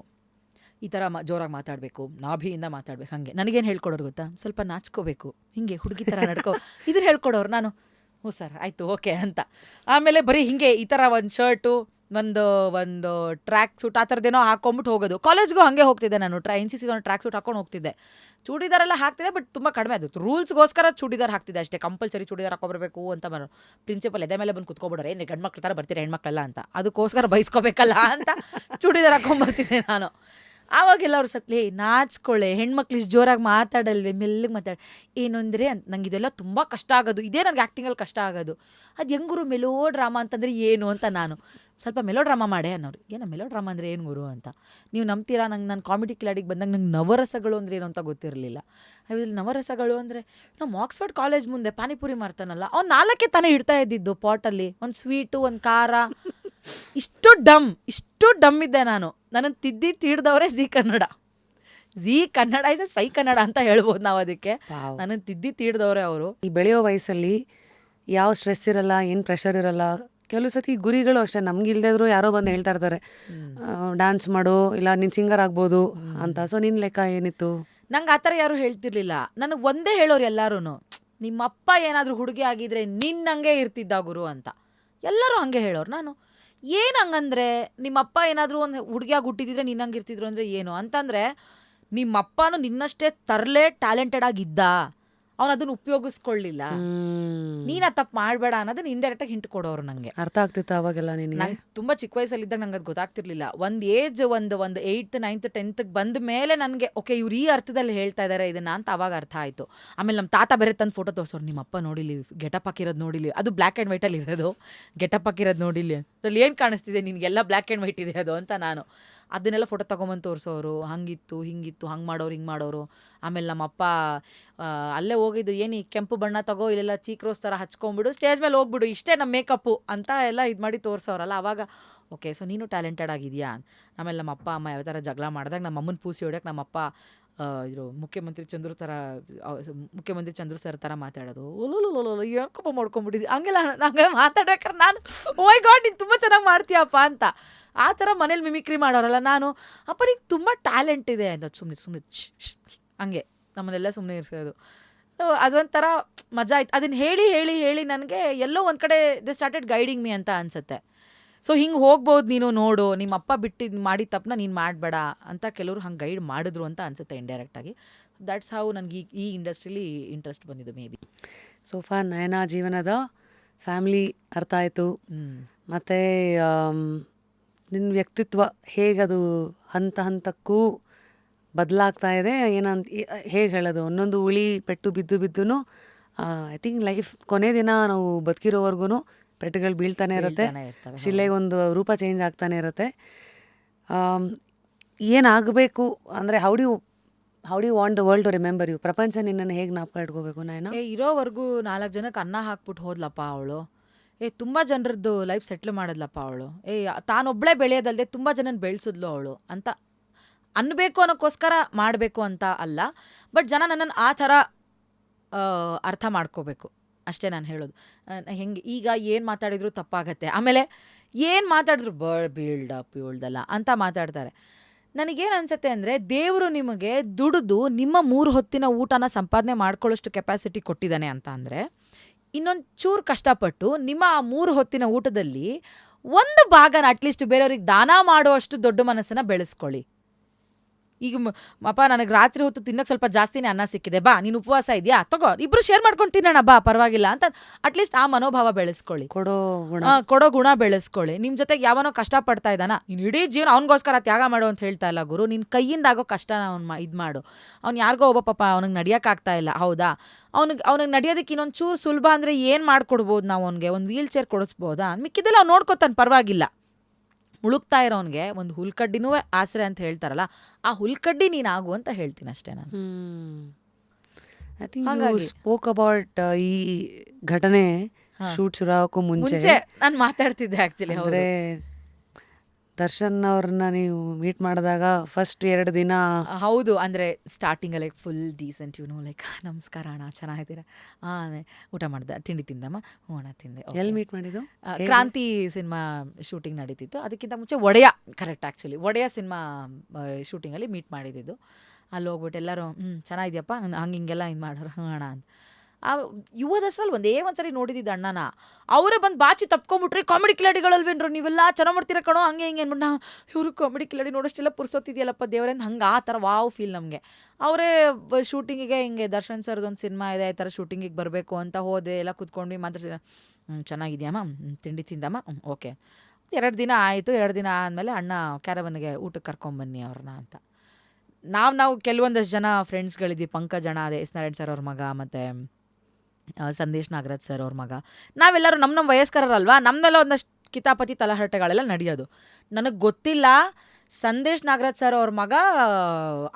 ಈ ಥರ ಜೋರಾಗಿ ಮಾತಾಡಬೇಕು, ನಾಭಿಯಿಂದ ಮಾತಾಡ್ಬೇಕು. ಹಾಗೆ ನನಗೇನು ಹೇಳ್ಕೊಡೋರು ಗೊತ್ತಾ, ಸ್ವಲ್ಪ ನಾಚ್ಕೋಬೇಕು, ಹಿಂಗೆ ಹುಡುಗಿ ಥರ ನಡ್ಕೋ, ಇದನ್ನು ಹೇಳ್ಕೊಡೋರು. ನಾನು ಹ್ಞೂ ಸರ್ ಆಯಿತು ಓಕೆ ಅಂತ. ಆಮೇಲೆ ಬರೀ ಹಿಂಗೆ ಈ ಥರ ಒಂದು ಶರ್ಟು, ಒಂದು ಟ್ರ್ಯಾಕ್ ಸೂಟ್ ಆ ಥರದ್ದೇನೋ ಹಾಕೊಂಬಿಟ್ಟು ಹೋಗೋದು. ಕಾಲೇಜ್ಗೂ ಹಾಗೆ ಹೋಗ್ತಿದ್ದೆ ನಾನು, NCC ಟ್ರ್ಯಾಕ್ ಸೂಟ್ ಹಾಕೊಂಡು ಹೋಗ್ತಿದ್ದೆ. ಚೂಡಿದಾರೆಲ್ಲ ಹಾಕ್ತಿದ್ದೆ, ಬಟ್ ತುಂಬ ಕಡಿಮೆ ಅದು. ರೂಲ್ಸ್ಗೋಸ್ಕರ ಚೂಡಿದಾರ್ ಹಾಕ್ತಿದ್ದೆ ಅಷ್ಟೇ, ಕಂಪಲ್ಸರಿ ಚೂಡಿದಾರ್ ಹಾಕೊಬರ್ಬೇಕು ಅಂತ ಪ್ರಿನ್ಸಿಪಲ್ ಎದೆ ಮೇಲೆ ಬಂದು ಕುತ್ಕೊಬಿಡೋರು, ಏನು ಗಂಡು ಮಕ್ಳ ಥರ ಬರ್ತೀರಾ ಹೆಣ್ಮಕ್ಳೆಲ್ಲ ಅಂತ. ಅದಕ್ಕೋಸ್ಕರ ಬೈಸ್ಕೋಬೇಕಲ್ಲ ಅಂತ ಚೂಡಿದಾರ್ ಹಾಕೊಂಬರ್ತಿದ್ದೆ ನಾನು. ಆವಾಗೆಲ್ಲ ಅವ್ರು ಸ್ವಲ್ಪ ನಾಚ್ಕೊಳ್ಳೆ, ಹೆಣ್ಮಕ್ಳು ಇಷ್ಟು ಜೋರಾಗಿ ಮಾತಾಡಲ್ವೇ, ಮೆಲ್ಲಗೆ ಮಾತಾಡಿ ಏನು ಅಂದರೆ ಅಂತ. ನಂಗೆ ಇದೆಲ್ಲ ತುಂಬ ಕಷ್ಟ ಆಗೋದು, ಇದೇ ನನಗೆ ಆ್ಯಕ್ಟಿಂಗಲ್ಲಿ ಕಷ್ಟ ಆಗೋದು. ಅದು ಹೆಂಗುರು ಮೆಲೋ ಡ್ರಾಮಾ ಅಂತಂದರೆ ಏನು ಅಂತ ನಾನು ಸ್ವಲ್ಪ ಮೆಲೋ ಡ್ರಾಮಾ ಮಾಡೇ ಅನ್ನೋರು. ಏನೋ ಮೆಲೋ ಡ್ರಾಮಾ ಅಂದರೆ ಏನು ಗುರು ಅಂತ. ನೀವು ನಂಬ್ತೀರಾ, ನಾನು ಕಾಮಿಡಿ ಕಿಲಾಡಿಗೆ ಬಂದಾಗ ನಂಗೆ ನವರಸಗಳು ಅಂದರೆ ಏನು ಅಂತ ಗೊತ್ತಿರಲಿಲ್ಲ. ನವರಸಗಳು ಅಂದರೆ ನಮ್ಮ ಆಕ್ಸ್ಫರ್ಡ್ ಕಾಲೇಜ್ ಮುಂದೆ ಪಾನಿಪುರಿ ಮಾರ್ತಾನಲ್ಲ, ಅವ್ನು 4 ತಾನೇ ಇಡ್ತಾ ಇದ್ದಿದ್ದು ಪಾಟಲ್ಲಿ, ಒಂದು ಸ್ವೀಟು ಒಂದು ಖಾರ. ಇಷ್ಟು ಡಮ್ ಇದ್ದೆ ನಾನು. ನನ್ನನ್ನು ತಿಡ್ದವರೇ ಝೀ ಕನ್ನಡ ಇದೆ, ಸೈ ಕನ್ನಡ ಅಂತ ಹೇಳ್ಬೋದು ನಾವು ಅದಕ್ಕೆ. ನನ್ನನ್ನು ತಿಡ್ದವರೇ ಅವರು. ಈ ಬೆಳೆಯೋ ವಯಸ್ಸಲ್ಲಿ ಯಾವ ಸ್ಟ್ರೆಸ್ ಇರಲ್ಲ, ಏನು ಪ್ರೆಷರ್ ಇರಲ್ಲ. ಕೆಲವು ಸತಿ ಗುರಿಗಳು ಅಷ್ಟೇ, ನಮ್ಗೆ ಇಲ್ದಿದ್ರು ಯಾರೋ ಬಂದು ಹೇಳ್ತಾ ಇರ್ತಾರೆ ಡ್ಯಾನ್ಸ್ ಮಾಡು, ಇಲ್ಲ ನೀನು ಸಿಂಗರ್ ಆಗ್ಬೋದು ಅಂತ. ಸೊ ನಿನ್ನ ಲೆಕ್ಕ ಏನಿತ್ತು? ನಂಗೆ ಆ ಥರ ಯಾರು ಹೇಳ್ತಿರ್ಲಿಲ್ಲ. ನನಗೆ ಒಂದೇ ಹೇಳೋರು ಎಲ್ಲರೂ, ನಿಮ್ಮಪ್ಪ ಏನಾದರೂ ಹುಡುಗಿ ಆಗಿದ್ರೆ ನಿನ್ನಂಗೆ ಇರ್ತಿದ್ದ ಗುರು ಅಂತ. ಎಲ್ಲರೂ ಹಾಗೆ ಹೇಳೋರು. ನಾನು ಏನು ಹಂಗಂದ್ರೆ, ನಿಮ್ಮಪ್ಪ ಏನಾದರೂ ಒಂದು ಹುಡುಗಿಯಾಗಿ ಹುಟ್ಟಿದಿದ್ರೆ ನಿನ್ನಂಗೆ ಇರ್ತಿದ್ರು ಅಂದರೆ ಏನು ಅಂತಂದರೆ, ನಿಮ್ಮಪ್ಪನೂ ನಿನ್ನಷ್ಟೇ ತರಲೆ ಟ್ಯಾಲೆಂಟೆಡ್ ಆಗಿದ್ದ, ಅವನು ಅದನ್ನು ಉಪಯೋಗಿಸ್ಕೊಳ್ಳಿಲ್ಲ, ನೀನು ಅದು ತಪ್ಪು ಮಾಡಬೇಡ ಅನ್ನೋದನ್ನ ಇಂಡೈರೆಕ್ಟಾಗಿ ಹಿಂಟ್ ಕೊಡೋರು. ನನಗೆ ಅರ್ಥ ಆಗ್ತಿತ್ತು ಅವಾಗೆಲ್ಲ ನಿನಗೆ? ನಂಗೆ ತುಂಬ ಚಿಕ್ಕ ವಯಸ್ಸಲ್ಲಿದ್ದಾಗ ನಂಗೆ ಅದು ಗೊತ್ತಾಗ್ತಿರ್ಲಿಲ್ಲ. ಒಂದು ಏಜ್ ಒಂದು 8th 9th 10th ಬಂದ ಮೇಲೆ ನನಗೆ ಓಕೆ ಇವ್ರು ಈ ಅರ್ಥದಲ್ಲಿ ಹೇಳ್ತಾ ಇದ್ದಾರೆ ಇದನ್ನ ಅಂತ ಅವಾಗ ಅರ್ಥ ಆಯಿತು. ಆಮೇಲೆ ನಮ್ಮ ತಾತ ಬೇರೆ ತಂದು ಫೋಟೋ ತೋರಿಸೋರು, ನಿಮ್ಮಪ್ಪ ನೋಡಿಲಿ, ಗೆಟಪ್ ಹಾಕಿರೋದು ನೋಡಿಲಿ, ಅದು ಬ್ಲ್ಯಾಕ್ ಆ್ಯಂಡ್ ವೈಟಲ್ಲಿ ಇರೋದು, ಗೆಟಪ್ ಹಾಕಿರೋದು ನೋಡಿಲಿ, ಅದ್ರಲ್ಲಿ ಏನು ಕಾಣಿಸ್ತಿದೆ ನಿನಗೆಲ್ಲ ಬ್ಲ್ಯಾಕ್ ಆ್ಯಂಡ್ ವೈಟ್ ಇದೆ ಅದು ಅಂತ. ನಾನು ಅದನ್ನೆಲ್ಲ ಫೋಟೋ ತೊಗೊಂಬಂದು ತೋರಿಸೋರು, ಹಂಗಿತ್ತು ಹಿಂಗಿತ್ತು, ಹಂಗೆ ಮಾಡೋರು ಹಿಂಗೆ ಮಾಡೋರು. ಆಮೇಲೆ ನಮ್ಮಪ್ಪ ಅಲ್ಲೇ ಹೋಗಿದ್ದು, ಏನು ಈ ಕೆಂಪು ಬಣ್ಣ ತಗೋ, ಇಲ್ಲೆಲ್ಲ ಚೀಕ್ ರೋಸ್ ಥರ ಹಚ್ಕೊಂಬಿಡು, ಸ್ಟೇಜ್ ಮೇಲೆ ಹೋಗ್ಬಿಡು, ಇಷ್ಟೇ ನಮ್ಮ ಮೇಕಪ್ಪು ಅಂತ ಎಲ್ಲ ಇದು ಮಾಡಿ ತೋರಿಸೋರಲ್ಲ. ಆವಾಗ ಓಕೆ, ಸೊ ನೀನು ಟ್ಯಾಲೆಂಟೆಡ್ ಆಗಿದೆಯಾ. ಆಮೇಲೆ ನಮ್ಮ ಅಪ್ಪ ಅಮ್ಮ ಯಾವ ಥರ ಜಗಳ ಮಾಡಿದಾಗ ನಮ್ಮ ಅಮ್ಮನ ಪೂಸಿ ಹೊಡ್ಯಕ್ಕೆ ನಮ್ಮಪ್ಪ ಇದು ಮುಖ್ಯಮಂತ್ರಿ ಚಂದ್ರು ಸರ್ ಥರ ಮಾತಾಡೋದು. ಏನು ಕೋಪ ಮಾಡ್ಕೊಂಬಿಟ್ಟಿದ್ವಿ ಹಂಗೆಲ್ಲ. ಹಂಗೆ ಮಾತಾಡ್ಬೇಕಾರೆ ನಾನು ಓ ಮೈ ಗಾಡ್ ನೀನು ತುಂಬ ಚೆನ್ನಾಗಿ ಮಾಡ್ತೀಯಪ್ಪ ಅಂತ ಆ ಥರ ಮನೇಲಿ ಮಿಮಿಕ್ರಿ ಮಾಡೋರಲ್ಲ ನಾನು. ಅಪ್ಪ ನಿಂಗೆ ತುಂಬ ಟ್ಯಾಲೆಂಟ್ ಇದೆ ಅಂತ ಸುಮ್ಮನೆ ಹಂಗೆ ನಮ್ಮನ್ನೆಲ್ಲ ಸುಮ್ಮನೆ ಇರಿಸೋದು. ಸೊ ಅದೊಂಥರ ಮಜಾ ಆಯ್ತು. ಅದನ್ನು ಹೇಳಿ ಹೇಳಿ ಹೇಳಿ ನನಗೆ ಎಲ್ಲೋ ಒಂದು ಕಡೆ ದೇ ಸ್ಟಾರ್ಟೆಡ್ ಗೈಡಿಂಗ್ ಮೀ ಅಂತ ಅನಿಸುತ್ತೆ. ಸೊ ಹಿಂಗೆ ಹೋಗ್ಬೋದು ನೀನು, ನೋಡು ನಿಮ್ಮ ಅಪ್ಪ ಬಿಟ್ಟಿದ್ದು ಮಾಡಿದ ತಪ್ಪನ್ನ ನೀನು ಮಾಡಬೇಡ ಅಂತ ಕೆಲವರು ಹಂಗೆ ಗೈಡ್ ಮಾಡಿದ್ರು ಅಂತ ಅನಿಸುತ್ತೆ ಇಂಡೈರೆಕ್ಟಾಗಿ. ದ್ಯಾಟ್ಸ್ ಹೌ ನನಗೆ ಈ ಇಂಡಸ್ಟ್ರೀಲಿ ಇಂಟ್ರೆಸ್ಟ್ ಬಂದಿದ್ದು ಮೇ ಬಿ. ಸೋಫಾ ನಯನ ಜೀವನದ ಫ್ಯಾಮಿಲಿ ಅರ್ಥ ಆಯಿತು. ಮತ್ತು ನಿನ್ನ ವ್ಯಕ್ತಿತ್ವ ಹೇಗದು ಹಂತ ಹಂತಕ್ಕೂ ಬದಲಾಗ್ತಾ ಇದೆ ಏನಂತ ಹೇಗೆ ಹೇಳೋದು, ಒಂದೊಂದು ಉಳಿ ಪೆಟ್ಟು ಬಿದ್ದು ಐ ಥಿಂಕ್ ಲೈಫ್ ಕೊನೆ ದಿನ ನಾವು ಬದುಕಿರೋವರೆಗೂ ಪೆಟ್ಟುಗಳು ಬೀಳ್ತಾನೆ ಇರುತ್ತೆ, ಶಿಲೆಗೊಂದು ರೂಪ ಚೇಂಜ್ ಆಗ್ತಾನೆ ಇರುತ್ತೆ. ಏನಾಗಬೇಕು ಅಂದರೆ how do you want the world to remember you? ಪ್ರಪಂಚ ನಿನ್ನನ್ನು ಹೇಗೆ ಜ್ಞಾಪಕ ಇಟ್ಕೋಬೇಕು ನಾಯನ? ಇರೋವರೆಗೂ 4 ಜನಕ್ಕೆ ಅನ್ನ ಹಾಕ್ಬಿಟ್ಟು ಹೋದ್ಲಪ್ಪ ಅವಳು. ತುಂಬ ಜನರದ್ದು ಲೈಫ್ ಸೆಟ್ಲ್ ಮಾಡಿದ್ಲಪ್ಪ ಅವಳು. ತಾನೊಬ್ಬಳೇ ಬೆಳೆಯೋದಲ್ಲದೆ ತುಂಬ ಜನನ ಬೆಳೆಸಿದ್ಲು ಅವಳು ಅಂತ ಅನ್ನಬೇಕು ಅನ್ನೋಕ್ಕೋಸ್ಕರ ಮಾಡಬೇಕು ಅಂತ ಅಲ್ಲ. ಬಟ್ ಜನ ನನ್ನನ್ನು ಆ ಥರ ಅರ್ಥ ಮಾಡ್ಕೋಬೇಕು ಅಷ್ಟೇ ನಾನು ಹೇಳೋದು. ಹೆಂಗೆ ಈಗ ಏನು ಮಾತಾಡಿದ್ರು ತಪ್ಪಾಗತ್ತೆ, ಆಮೇಲೆ ಏನು ಮಾತಾಡಿದ್ರು ಬಿಲ್ಡಪ್ ಇವಳ್ದಲ್ಲ ಅಂತ ಮಾತಾಡ್ತಾರೆ. ನನಗೇನು ಅನ್ಸುತ್ತೆ ಅಂದರೆ ದೇವರು ನಿಮಗೆ ದುಡಿದು ನಿಮ್ಮ 3 ಹೊತ್ತಿನ ಊಟನ ಸಂಪಾದನೆ ಮಾಡ್ಕೊಳ್ಳೋಷ್ಟು ಕೆಪಾಸಿಟಿ ಕೊಟ್ಟಿದ್ದಾನೆ ಅಂತ ಅಂದರೆ ಇನ್ನೊಂದು ಚೂರು ಕಷ್ಟಪಟ್ಟು ನಿಮ್ಮ ಆ 3 ಹೊತ್ತಿನ ಊಟದಲ್ಲಿ ಒಂದು ಭಾಗನ ಅಟ್ಲೀಸ್ಟ್ ಬೇರೆಯವ್ರಿಗೆ ದಾನ ಮಾಡುವಷ್ಟು ದೊಡ್ಡ ಮನಸ್ಸನ್ನು ಬೆಳೆಸ್ಕೊಳ್ಳಿ. ಈಗ ಅಪ್ಪ ನನಗೆ ರಾತ್ರಿ ಹೊತ್ತು ತಿನ್ನೋಕೆ ಸ್ವಲ್ಪ ಜಾಸ್ತಿನೇ ಅನ್ನ ಸಿಕ್ಕಿದೆ, ಬಾ ನೀನು ಉಪವಾಸ ಇದೆಯಾ ತಗೋ ಇಬ್ರು ಶೇರ್ ಮಾಡ್ಕೊಂಡು ತಿನ್ನೋಣ ಬಾ ಪರವಾಗಿಲ್ಲ ಅಂತ ಅಟ್ಲೀಸ್ಟ್ ಆ ಮನೋಭಾವ ಬೆಳೆಸ್ಕೊಳ್ಳಿ, ಕೊಡೋ ಗುಣ ಬೆಳೆಸ್ಕೊಳ್ಳಿ. ನಿಮ್ಮ ಜೊತೆಗೆ ಯಾವನೋ ಕಷ್ಟಪಡ್ತಾ ಇದ್ದಾನ, ನೀನು ಇಡೀ ಜೀವನ ಅವ್ನಿಗೋಸ್ಕರ ತ್ಯಾಗ ಮಾಡು ಅಂತ ಹೇಳ್ತಾ ಇಲ್ಲ ಗುರು. ನಿನ್ನ ಕೈಯಿಂದ ಆಗೋ ಕಷ್ಟನ ಅವ್ನು ಇದು ಮಾಡು. ಅವ್ನು ಯಾರಿಗೋ ಒಬ್ಬ ಪಾಪ ಅವ್ನಿಗೆ ನಡಿಯೋಕ್ಕಾಗ್ತಾ ಇಲ್ಲ, ಹೌದಾ, ಅವ್ನಿಗೆ ನಡೆಯೋದಕ್ಕೆ ಇನ್ನೊಂದು ಚೂರು ಸುಲಭ ಅಂದರೆ ಏನು ಮಾಡ್ಕೊಡ್ಬೋದು ನಾವು? ಅವ್ನಿಗೆ ಒಂದು ವೀಲ್ ಚೇರ್ ಕೊಡಿಸ್ಬೋದಾ? ಮಿಕ್ಕಿದೆಲ್ಲ ಅವ್ನು ನೋಡ್ಕೊತಾನೆ ಪರವಾಗಿಲ್ಲ. ಮುಳುಗ್ತಾ ಇರೋನ್ಗೆ ಒಂದು ಹುಲ್ಕಡ್ಡಿನೂ ಆಸರೆ ಅಂತ ಹೇಳ್ತಾರಲ್ಲ, ಆ ಹುಲ್ಕಡ್ಡಿ ನೀನಾಗು ಅಂತ ಹೇಳ್ತೀನಿ ಅಷ್ಟೇ ನಾನು. I think you spoke about ಈ ಘಟನೆ ಶೂಟ್ ಶುರು ಆಗೋಕ್ಕೂ ಮುಂಚೆ ನಾನು ಮಾತಾಡ್ತಿದ್ದೆ ಆ್ಯಕ್ಚುಲಿ. ಅಂದರೆ ದರ್ಶನ್ ಅವ್ರನ್ನ ನೀವು ಮೀಟ್ ಮಾಡಿದಾಗ ಫಸ್ಟ್ 2 ದಿನ ಹೌದು, ಅಂದರೆ ಸ್ಟಾರ್ಟಿಂಗಲ್ಲಿ ಫುಲ್ ಡೀಸೆಂಟ್ ಲೈಕ್ ನಮಸ್ಕಾರ ಅಣ್ಣ ಚೆನ್ನಾಗಿದ್ದೀರಾ, ಊಟ ಮಾಡ್ದೆ, ತಿಂಡಿ ತಿಂದಮ್ಮ, ಹ್ಞೂ ಅಣ್ಣ ತಿಂದೆ. ಎಲ್ಲಿ ಮೀಟ್ ಮಾಡಿದ್ದು? ಕ್ರಾಂತಿ ಸಿನಿಮಾ ಶೂಟಿಂಗ್ ನಡೀತಿತ್ತು, ಅದಕ್ಕಿಂತ ಮುಂಚೆ ಒಡೆಯ ಒಡೆಯ ಸಿನಿಮಾ ಶೂಟಿಂಗಲ್ಲಿ ಮೀಟ್ ಮಾಡಿದ್ದು. ಅಲ್ಲಿ ಹೋಗ್ಬಿಟ್ಟು ಎಲ್ಲರೂ ಚೆನ್ನಾಗಿದ್ಯಪ್ಪ ಹಿಂಗೆಲ್ಲ ಇದು ಮಾಡೋರು, ಹ್ಞೂ ಅಣ್ಣ ಅಂತ. ಯುವ ದಸರಲ್ಲಿ ಒಂದ್ಸರಿ ನೋಡಿದ್ದು ಅಣ್ಣನ, ಅವರೇ ಬಂದು ಬಾಚಿ ತಪ್ಕೊಂಬಿಟ್ರಿ, ಕಾಮಿಡಿ ಕಿಲಾಡಿಗಳಲ್ವೇನ್ರು ನೀವೆಲ್ಲ ಚೆನ್ನಾಗಿ ಮಾಡ್ತೀರ ಕಣೋ ಹಂಗೆ ಹಿಂಗೆ ಅಂದ್ಬಿಟ್ಟು ನಾವು ಇವರು ಕಾಮಿಡಿ ಕಿಲಾಡಿ ನೋಡೋಷ್ಟೆಲ್ಲ ಪುರ್ಸೊತ್ತಿದೆಯಲ್ಲಪ್ಪ ದೇವರಿಂದ ಹಂಗೆ ಆ ಥರ ವಾವ್ ಫೀಲ್ ನಮಗೆ. ಅವರೇ ಶೂಟಿಂಗಿಗೆ ಹಿಂಗೆ ದರ್ಶನ್ ಸರ್ದೊಂದು ಸಿನಿಮಾ ಇದೆ, ಈ ಥರ ಶೂಟಿಂಗಿಗೆ ಬರಬೇಕು ಅಂತ ಹೋದೆ, ಎಲ್ಲ ಕೂತ್ಕೊಂಡು ಮಾತಾಡ್ತಿದ್ದೆ. ಚೆನ್ನಾಗಿದೆಯಮ್ಮ, ತಿಂಡಿ ತಿಂದಮ್ಮ, ಓಕೆ. 2 ದಿನ ಆಯಿತು. 2 ದಿನ ಆದಮೇಲೆ ಅಣ್ಣ ಕ್ಯಾರವನ್ಗೆ ಊಟಕ್ಕೆ ಕರ್ಕೊಂಬನ್ನಿ ಅವ್ರನ್ನ ಅಂತ. ನಾವು ಕೆಲವೊಂದಷ್ಟು ಜನ ಫ್ರೆಂಡ್ಸ್ಗಳಿದ್ವಿ, ಪಂಕಜ್ ಅಣ್ಣ, ಅದೇ ಎಸ್ ನಾರಾಯಣ್ ಸರ್ ಅವ್ರ ಮಗ, ಮತ್ತು ಸಂದೇಶ್ ನಾಗರಾಜ್ ಸರ್ ಅವ್ರ ಮಗ, ನಾವೆಲ್ಲರೂ ನಮ್ಮ ವಯಸ್ಕರಲ್ವಾ, ನಮ್ಮನ್ನೆಲ್ಲ ಒಂದಷ್ಟು ಕಿತಾಪತಿ ತಲಹರಟೆಗಳೆಲ್ಲ ನಡೆಯೋದು. ನನಗೆ ಗೊತ್ತಿಲ್ಲ ಸಂದೇಶ್ ನಾಗರಾಜ್ ಸರ್ ಅವ್ರ ಮಗ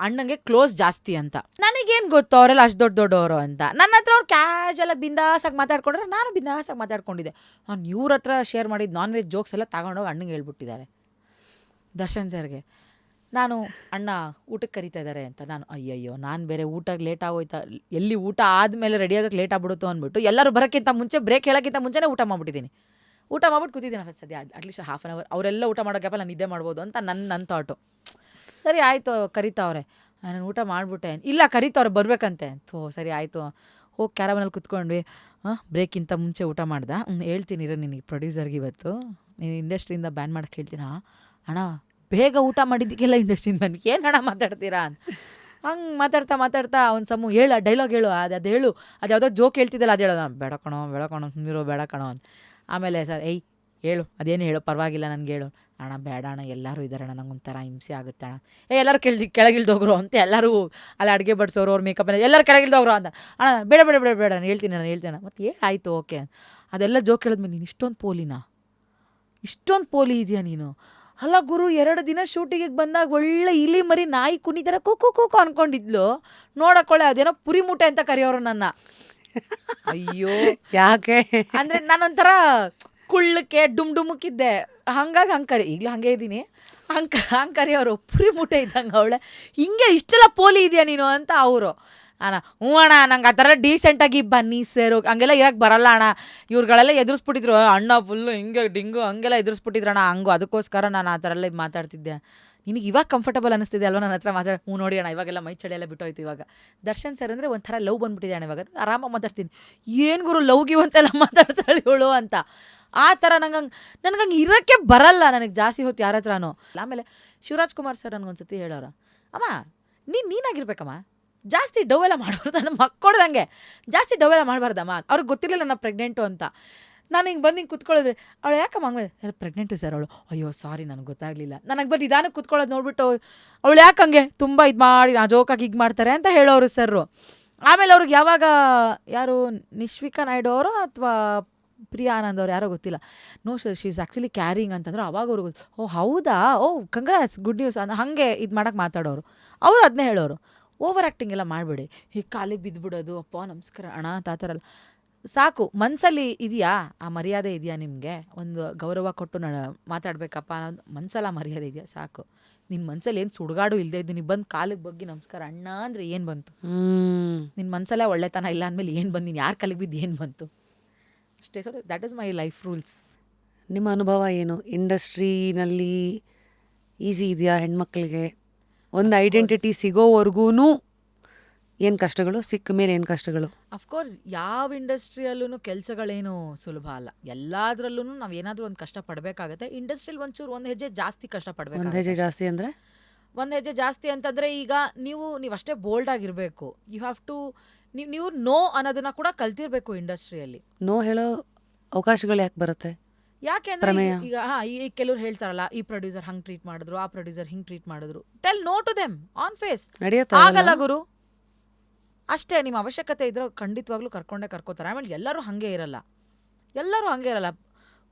ಅಣ್ಣಂಗೆ ಕ್ಲೋಸ್ ಜಾಸ್ತಿ ಅಂತ. ನನಗೇನು ಗೊತ್ತು ಅವರೆಲ್ಲ ಅಷ್ಟು ದೊಡ್ಡವರು ಅಂತ. ನನ್ನ ಹತ್ರ ಅವ್ರು ಕ್ಯಾಶುವಲಾಗಿ ಬಿಂದಾಸಾಗಿ ಮಾತಾಡ್ಕೊಂಡ್ರೆ ನಾನು ಬಿಂದಾಸಾಗಿ ಮಾತಾಡ್ಕೊಂಡಿದ್ದೆ. ನಾನು ಇವ್ರ ಹತ್ರ ಶೇರ್ ಮಾಡಿದ್ದು ನಾನ್ ವೆಜ್ ಜೋಕ್ಸ್ ಎಲ್ಲ ತಗೊಂಡೋಗಿ ಅಣ್ಣಂಗೆ ಹೇಳ್ಬಿಟ್ಟಿದ್ದಾರೆ ದರ್ಶನ್ ಸರ್ಗೆ. ನಾನು ಅಣ್ಣ ಊಟಕ್ಕೆ ಕರಿತಾ ಇದ್ದಾರೆ ಅಂತ. ನಾನು ಅಯ್ಯಯ್ಯೋ ನಾನು ಬೇರೆ ಊಟಕ್ಕೆ ಲೇಟ್ ಆಗೋಯ್ತಾ, ಎಲ್ಲಿ ಊಟ ಆದಮೇಲೆ ರೆಡಿ ಆಗೋಕ್ಕೆ ಲೇಟ್ ಆಗ್ಬಿಡುತ್ತೋ ಅಂದ್ಬಿಟ್ಟು ಎಲ್ಲರೂ ಬರೋಕ್ಕಿಂತ ಮುಂಚೆ ಬ್ರೇಕ್ ಹೇಳೋಕ್ಕಿಂತ ಮುಂಚೆನೇ ಊಟ ಮಾಡ್ಬಿಟ್ಟಿದ್ದೀನಿ. ಊಟ ಮಾಡ್ಬಿಟ್ಟು ಕೂತಿದ್ದೀನಿ ಸದ್ಯ ಅಟ್ಲೀಸ್ಟ್ ಹಾಫ್ ಆನ್ ಅವರ್, ಅವರೆಲ್ಲ ಊಟ ಮಾಡೋ ಗ್ಯಾಪಲ್ಲಿ ನಾನು ನಿದ್ದೆ ಮಾಡ್ಬೋದು ಅಂತ ನನ್ನ ಥಾಟು. ಸರಿ ಆಯಿತು ಕರಿತಾವ್ರೆ, ನಾನು ಊಟ ಮಾಡಿಬಿಟ್ಟೆ. ಇಲ್ಲ ಕರಿತಾವ್ರೆ ಬರಬೇಕಂತೆ. ಸರಿ ಆಯಿತು, ಹೋಗಿ ಕ್ಯಾರವನಲ್ಲಿ ಕುತ್ಕೊಂಡ್ವಿ. ಬ್ರೇಕಿಂತ ಮುಂಚೆ ಊಟ ಮಾಡ್ದೆ. ಹೇಳ್ತೀನಿ ಇರೋ ನಿನಗೆ ಪ್ರೊಡ್ಯೂಸರ್ಗೆ ಇವತ್ತು ನೀನು ಇಂಡಸ್ಟ್ರಿಯಿಂದ ಬ್ಯಾನ್ ಮಾಡೋಕ್ಕೆ ಹೇಳ್ತೀನ ಅಣ್ಣ, ಬೇಗ ಊಟ ಮಾಡಿದ್ದಕ್ಕೆಲ್ಲ ಇಂಡಸ್ಟ್ರಿಯಿಂದ ಬಂದು ಏನು ಹಣ ಮಾತಾಡ್ತೀರಾ ಅಂತ. ಹಂಗೆ ಮಾತಾಡ್ತಾ ಅವ್ನು ಹೇಳು ಡೈಲಾಗ್ ಹೇಳು, ಅದು ಹೇಳು, ಅದು ಯಾವುದೋ ಜೋಕ್ ಹೇಳ್ತಿದ್ದಲ್ಲ ಅದು ಹೇಳೋದು. ನಾನು ಬೇಡ ಕಣೋ ಸುಮ್ಮನಿರೋ ಬೇಡ ಕಣೋ ಅಂತ. ಆಮೇಲೆ ಸರ್ ಹೇಳು ಅದೇನು ಹೇಳು ಪರವಾಗಿಲ್ಲ ನನಗೆ ಹೇಳು. ಅಣ್ಣ ಬೇಡ ಅಣ್ಣ ಎಲ್ಲರೂ ಇದ್ದಾರೆ ಅಣ್ಣ, ನಂಗೊಂಥರ ಹಿಂಸೆ ಆಗುತ್ತೆ ಅಣ್ಣ. ಎಲ್ಲರೂ ಕೆಳಗಿಳ್ದೋಗ್ರು ಅಂತ ಎಲ್ಲರೂ ಅಲ್ಲಿ ಅಡುಗೆ ಬಡಿಸೋರು ಅವ್ರ ಮೇಕಪ್ ಎಲ್ಲರೂ ಕೆಳಗಿಳ್ದೋಗ್ರು ಅಂತ. ಅಣ್ಣ ಬೇಡ ಬೇಡ ಬೇಡ ಬೇಡ ನಾನು ಹೇಳ್ತೀನಿ ಮತ್ತು ಹೇಳು ಆಯಿತು ಓಕೆ. ಅದೆಲ್ಲ ಜೋಕ್ ಹೇಳಿದ್ಮೇಲೆ ನೀನು ಇಷ್ಟೊಂದು ಪೋಲಿ ಇದೆಯಾ ನೀನು? ಅಲ್ಲ ಗುರು, 2 ದಿನ ಶೂಟಿಂಗಿಗೆ ಬಂದಾಗ ಒಳ್ಳೆ ಇಲಿ ಮರಿ ನಾಯಿ ಕುಣಿತಾರೆ ಕೂಕು ಅನ್ಕೊಂಡಿದ್ಲು. ನೋಡಕೊಳ್ಳೆ ಅದೇನೋ ಪುರಿ ಮೂಟೆ ಅಂತ ಕರೆಯೋರು ನನ್ನ. ಅಯ್ಯೋ ಯಾಕೆ ಅಂದರೆ ನಾನೊಂಥರ ಕುಳ್ಳಕ್ಕೆ ಡುಮ್ಡುಮುಕ್ಕಿದ್ದೆ, ಹಂಗಾಗಿ ಹಂಕರಿ ಈಗಲೂ ಹಂಗೆ ಇದ್ದೀನಿ. ಹಂಕರಿ ಅವರು ಪುರಿ ಮುಟ್ಟೆ ಇದ್ದಂಗೆ ಅವಳೆ, ಹಿಂಗೆ ಇಷ್ಟೆಲ್ಲ ಪೋಲಿ ಇದೆಯಾ ನೀನು ಅಂತ ಅವರು. ಅಣ್ಣ ಹ್ಞೂ ಅಣ್ಣ ನಂಗೆ ಆ ಥರ ಡೀಸೆಂಟಾಗಿ ಬನ್ನಿ ಸರ್ ಹಂಗೆಲ್ಲ ಇರೋಕ್ಕೆ ಬರಲ್ಲ ಅಣ್ಣ, ಇವ್ರುಗಳೆಲ್ಲ ಎದುರಿಸ್ಬಿಟ್ಟಿದ್ರು ಅಣ್ಣ ಫುಲ್ಲು ಹಿಂಗೆ ಡಿಂಗು ಹಂಗೆಲ್ಲ ಎದುರಿಸ್ಬಿಟ್ಟಿದ್ರಣ್ಣ ಹಂಗು, ಅದಕ್ಕೋಸ್ಕರ ನಾನು ಆ ಥರ ಎಲ್ಲ ಮಾತಾಡ್ತಿದ್ದೆ. ನಿನಗೆ ಇವಾಗ ಕಂಫರ್ಟಬಲ್ ಅನ್ನಿಸ್ತಿದೆ ಅಲ್ವಾ ನನ್ನ ಹತ್ರ ಮಾತಾಡಿ? ಹ್ಞೂ ನೋಡಿ ಅಣ್ಣ ಇವಾಗೆಲ್ಲ ಮೈ ಚಳಿ ಎಲ್ಲ ಬಿಟ್ಟೋಯ್ತು. ಇವಾಗ ದರ್ಶನ್ ಸರ್ ಅಂದರೆ ಒಂಥರ ಲವ್ ಬಂದುಬಿಟ್ಟಿದೆ ಅಣ್ಣ, ಇವಾಗ ಆರಾಮಾಗಿ ಮಾತಾಡ್ತೀನಿ. ಏನು ಗುರು ಲವ್ ಗಿವ್ ಅಂತೆಲ್ಲ ಮಾತಾಡ್ತಾಳೆ ಇವಳು ಅಂತ. ಆ ಥರ ನನಗಂಗೆ ಇರೋಕ್ಕೆ ಬರಲ್ಲ ನನಗೆ ಜಾಸ್ತಿ ಹೊತ್ತು ಯಾರ ಹತ್ರನೂ. ಆಮೇಲೆ ಶಿವರಾಜ್ ಕುಮಾರ್ ಸರ್ ನನಗೊಂದ್ಸತಿ ಹೇಳೋರು, ಅಮ್ಮ ನೀನಾಗಿರ್ಬೇಕಮ್ಮ, ಜಾಸ್ತಿ ಡವೆಲ್ಲ ಮಾಡಬಾರ್ದು, ನನ್ನ ಮಕ್ಕಳ್ದಂಗೆ ಜಾಸ್ತಿ ಡವೆಲ್ಲ ಮಾಡಬಾರ್ದಮ್ಮ. ಅವ್ರಿಗೆ ಗೊತ್ತಿರಲಿಲ್ಲ ನಾನು ಪ್ರೆಗ್ನೆಂಟು ಅಂತ. ನಾನು ಹಿಂಗೆ ಬಂದು ಹಿಂಗೆ ಕುತ್ಕೊಳ್ಳೋದ್ರೆ ಅವಳು ಯಾಕಮ್ಮ ಹಂಗೆ ಎಲ್ಲ ಪ್ರೆಗ್ನೆಂಟು ಸರ್ ಅವಳು, ಅಯ್ಯೋ ಸಾರಿ ನನಗೆ ಗೊತ್ತಾಗಲಿಲ್ಲ. ನನಗೆ ಬಂದು ನಿಧಾನಕ್ಕೆ ಕುತ್ಕೊಳ್ಳೋದು ನೋಡ್ಬಿಟ್ಟು ಅವಳು ಯಾಕೆ ಹಂಗೆ ತುಂಬ ಇದು ಮಾಡಿ ಆ ಜೋಕಾಗಿ ಹೀಗೆ ಮಾಡ್ತಾರೆ ಅಂತ ಹೇಳೋರು ಸರ್ರು. ಆಮೇಲೆ ಅವ್ರಿಗೆ ಯಾವಾಗ ಯಾರು ನಿಶ್ವಿಕಾ ನಾಯ್ಡು ಅವರೋ ಅಥವಾ ಪ್ರಿಯಾ ಆನಂದ್ ಅವ್ರು ಯಾರೋ ಗೊತ್ತಿಲ್ಲ, no she is actually caring ಅಂತಂದ್ರೆ ಅವಾಗ ಅವ್ರಿಗೆ ಓ ಹೌದಾ, ಓ ಕಂಗ್ರಾಟ್ಸ್ ಗುಡ್ ನ್ಯೂಸ್ ಅಂತ ಹಾಗೆ ಇದು ಮಾಡೋಕ್ಕೆ ಮಾತಾಡೋರು. ಅವರು ಅದನ್ನೇ ಹೇಳೋರು, ಓವರ್ ಆ್ಯಕ್ಟಿಂಗ್ ಎಲ್ಲ ಮಾಡಬೇಡಿ, ಹೀಗೆ ಕಾಲಿಗೆ ಬಿದ್ದುಬಿಡೋದು, ಅಪ್ಪ ನಮಸ್ಕಾರ ಅಣ್ಣ ಅಂತ ಆ ಥರ ಎಲ್ಲ ಸಾಕು. ಮನಸ್ಸಲ್ಲಿ ಇದೆಯಾ ಆ ಮರ್ಯಾದೆ ಇದೆಯಾ, ನಿಮಗೆ ಒಂದು ಗೌರವ ಕೊಟ್ಟು ಮಾತಾಡಬೇಕಪ್ಪ ಅನ್ನೋದು ಮನಸ್ಸಲ್ಲ ಮರ್ಯಾದೆ ಇದೆಯಾ ಸಾಕು. ನಿನ್ನ ಮನಸ್ಸಲ್ಲಿ ಏನು ಸುಡುಗಾಡು ಇಲ್ಲದೆ ಇದ್ದು ನೀವು ಬಂದು ಕಾಲಿಗೆ ಬಗ್ಗೆ ನಮಸ್ಕಾರ ಅಣ್ಣ ಅಂದರೆ ಏನು ಬಂತು? ನಿನ್ನ ಮನಸ್ಸಲ್ಲೇ ಒಳ್ಳೆತನ ಇಲ್ಲ ಅಂದಮೇಲೆ ಏನು ಬಂದು ನೀನು ಯಾರು ಕಾಲಿಗೆ ಬಿದ್ದು ಏನು ಬಂತು? ಅಷ್ಟೇ sir, that is my life rules. ನಿಮ್ಮ ಅನುಭವ ಏನು ಇಂಡಸ್ಟ್ರಿನಲ್ಲಿ? ಈಸಿ ಇದೆಯಾ ಹೆಣ್ಮಕ್ಳಿಗೆ ಒಂದು ಐಡೆಂಟಿಟಿ ಸಿಗೋವರೆಗೂ? ಏನು ಕಷ್ಟಗಳು, ಸಿಕ್ಕ ಮೇಲೆ ಏನು ಕಷ್ಟಗಳು? ಅಫ್ಕೋರ್ಸ್ ಯಾವ ಇಂಡಸ್ಟ್ರಿಯಲ್ಲೂ ಕೆಲಸಗಳೇನು ಸುಲಭ ಅಲ್ಲ. ಎಲ್ಲದರಲ್ಲೂ ನಾವು ಏನಾದರೂ ಒಂದು ಕಷ್ಟ ಪಡಬೇಕಾಗತ್ತೆ. ಇಂಡಸ್ಟ್ರಿಯಲ್ಲಿ ಒಂಚೂರು ಒಂದು ಹೆಜ್ಜೆ ಜಾಸ್ತಿ ಕಷ್ಟ ಪಡಬೇಕು. ಒಂದು ಹೆಜ್ಜೆ ಜಾಸ್ತಿ ಅಂದರೆ ಒಂದು ಹೆಜ್ಜೆ ಜಾಸ್ತಿ ಅಂತಂದರೆ ಈಗ ನೀವು ಅಷ್ಟೇ ಬೋಲ್ಡ್ ಆಗಿರಬೇಕು. ಯು ಹ್ಯಾವ್ ಟು ನೀವು ನೋ ಅನ್ನೋದನ್ನ ಕೂಡ ಕಲ್ತಿರ್ಬೇಕು ಇಂಡಸ್ಟ್ರಿಯಲ್ಲಿ. ನೋ ಹೇಳೋ ಅವಕಾಶಗಳು ಯಾಕೆ ಬರುತ್ತೆ? ಯಾಕೆಂದ್ರೆ ಈಗ ಈಗ ಕೆಲವ್ರು ಹೇಳ್ತಾರಲ್ಲ, ಈ ಪ್ರೊಡ್ಯೂಸರ್ ಹಂಗೆ ಟ್ರೀಟ್ ಮಾಡಿದ್ರು, ಆ ಪ್ರೊಡ್ಯೂಸರ್ ಹಿಂಗೆ ಟ್ರೀಟ್ ಮಾಡಿದ್ರು. Tell no to them on face. ಆಗಲ್ಲ ಗುರು, ಅಷ್ಟೇ. ನಿಮ್ಮ ಅವಶ್ಯಕತೆ ಇದ್ರೆ ಅವ್ರು ಖಂಡಿತವಾಗ್ಲೂ ಕರ್ಕೋತಾರೆ. ಆಮೇಲೆ ಎಲ್ಲರೂ ಹಾಗೆ ಇರಲ್ಲ.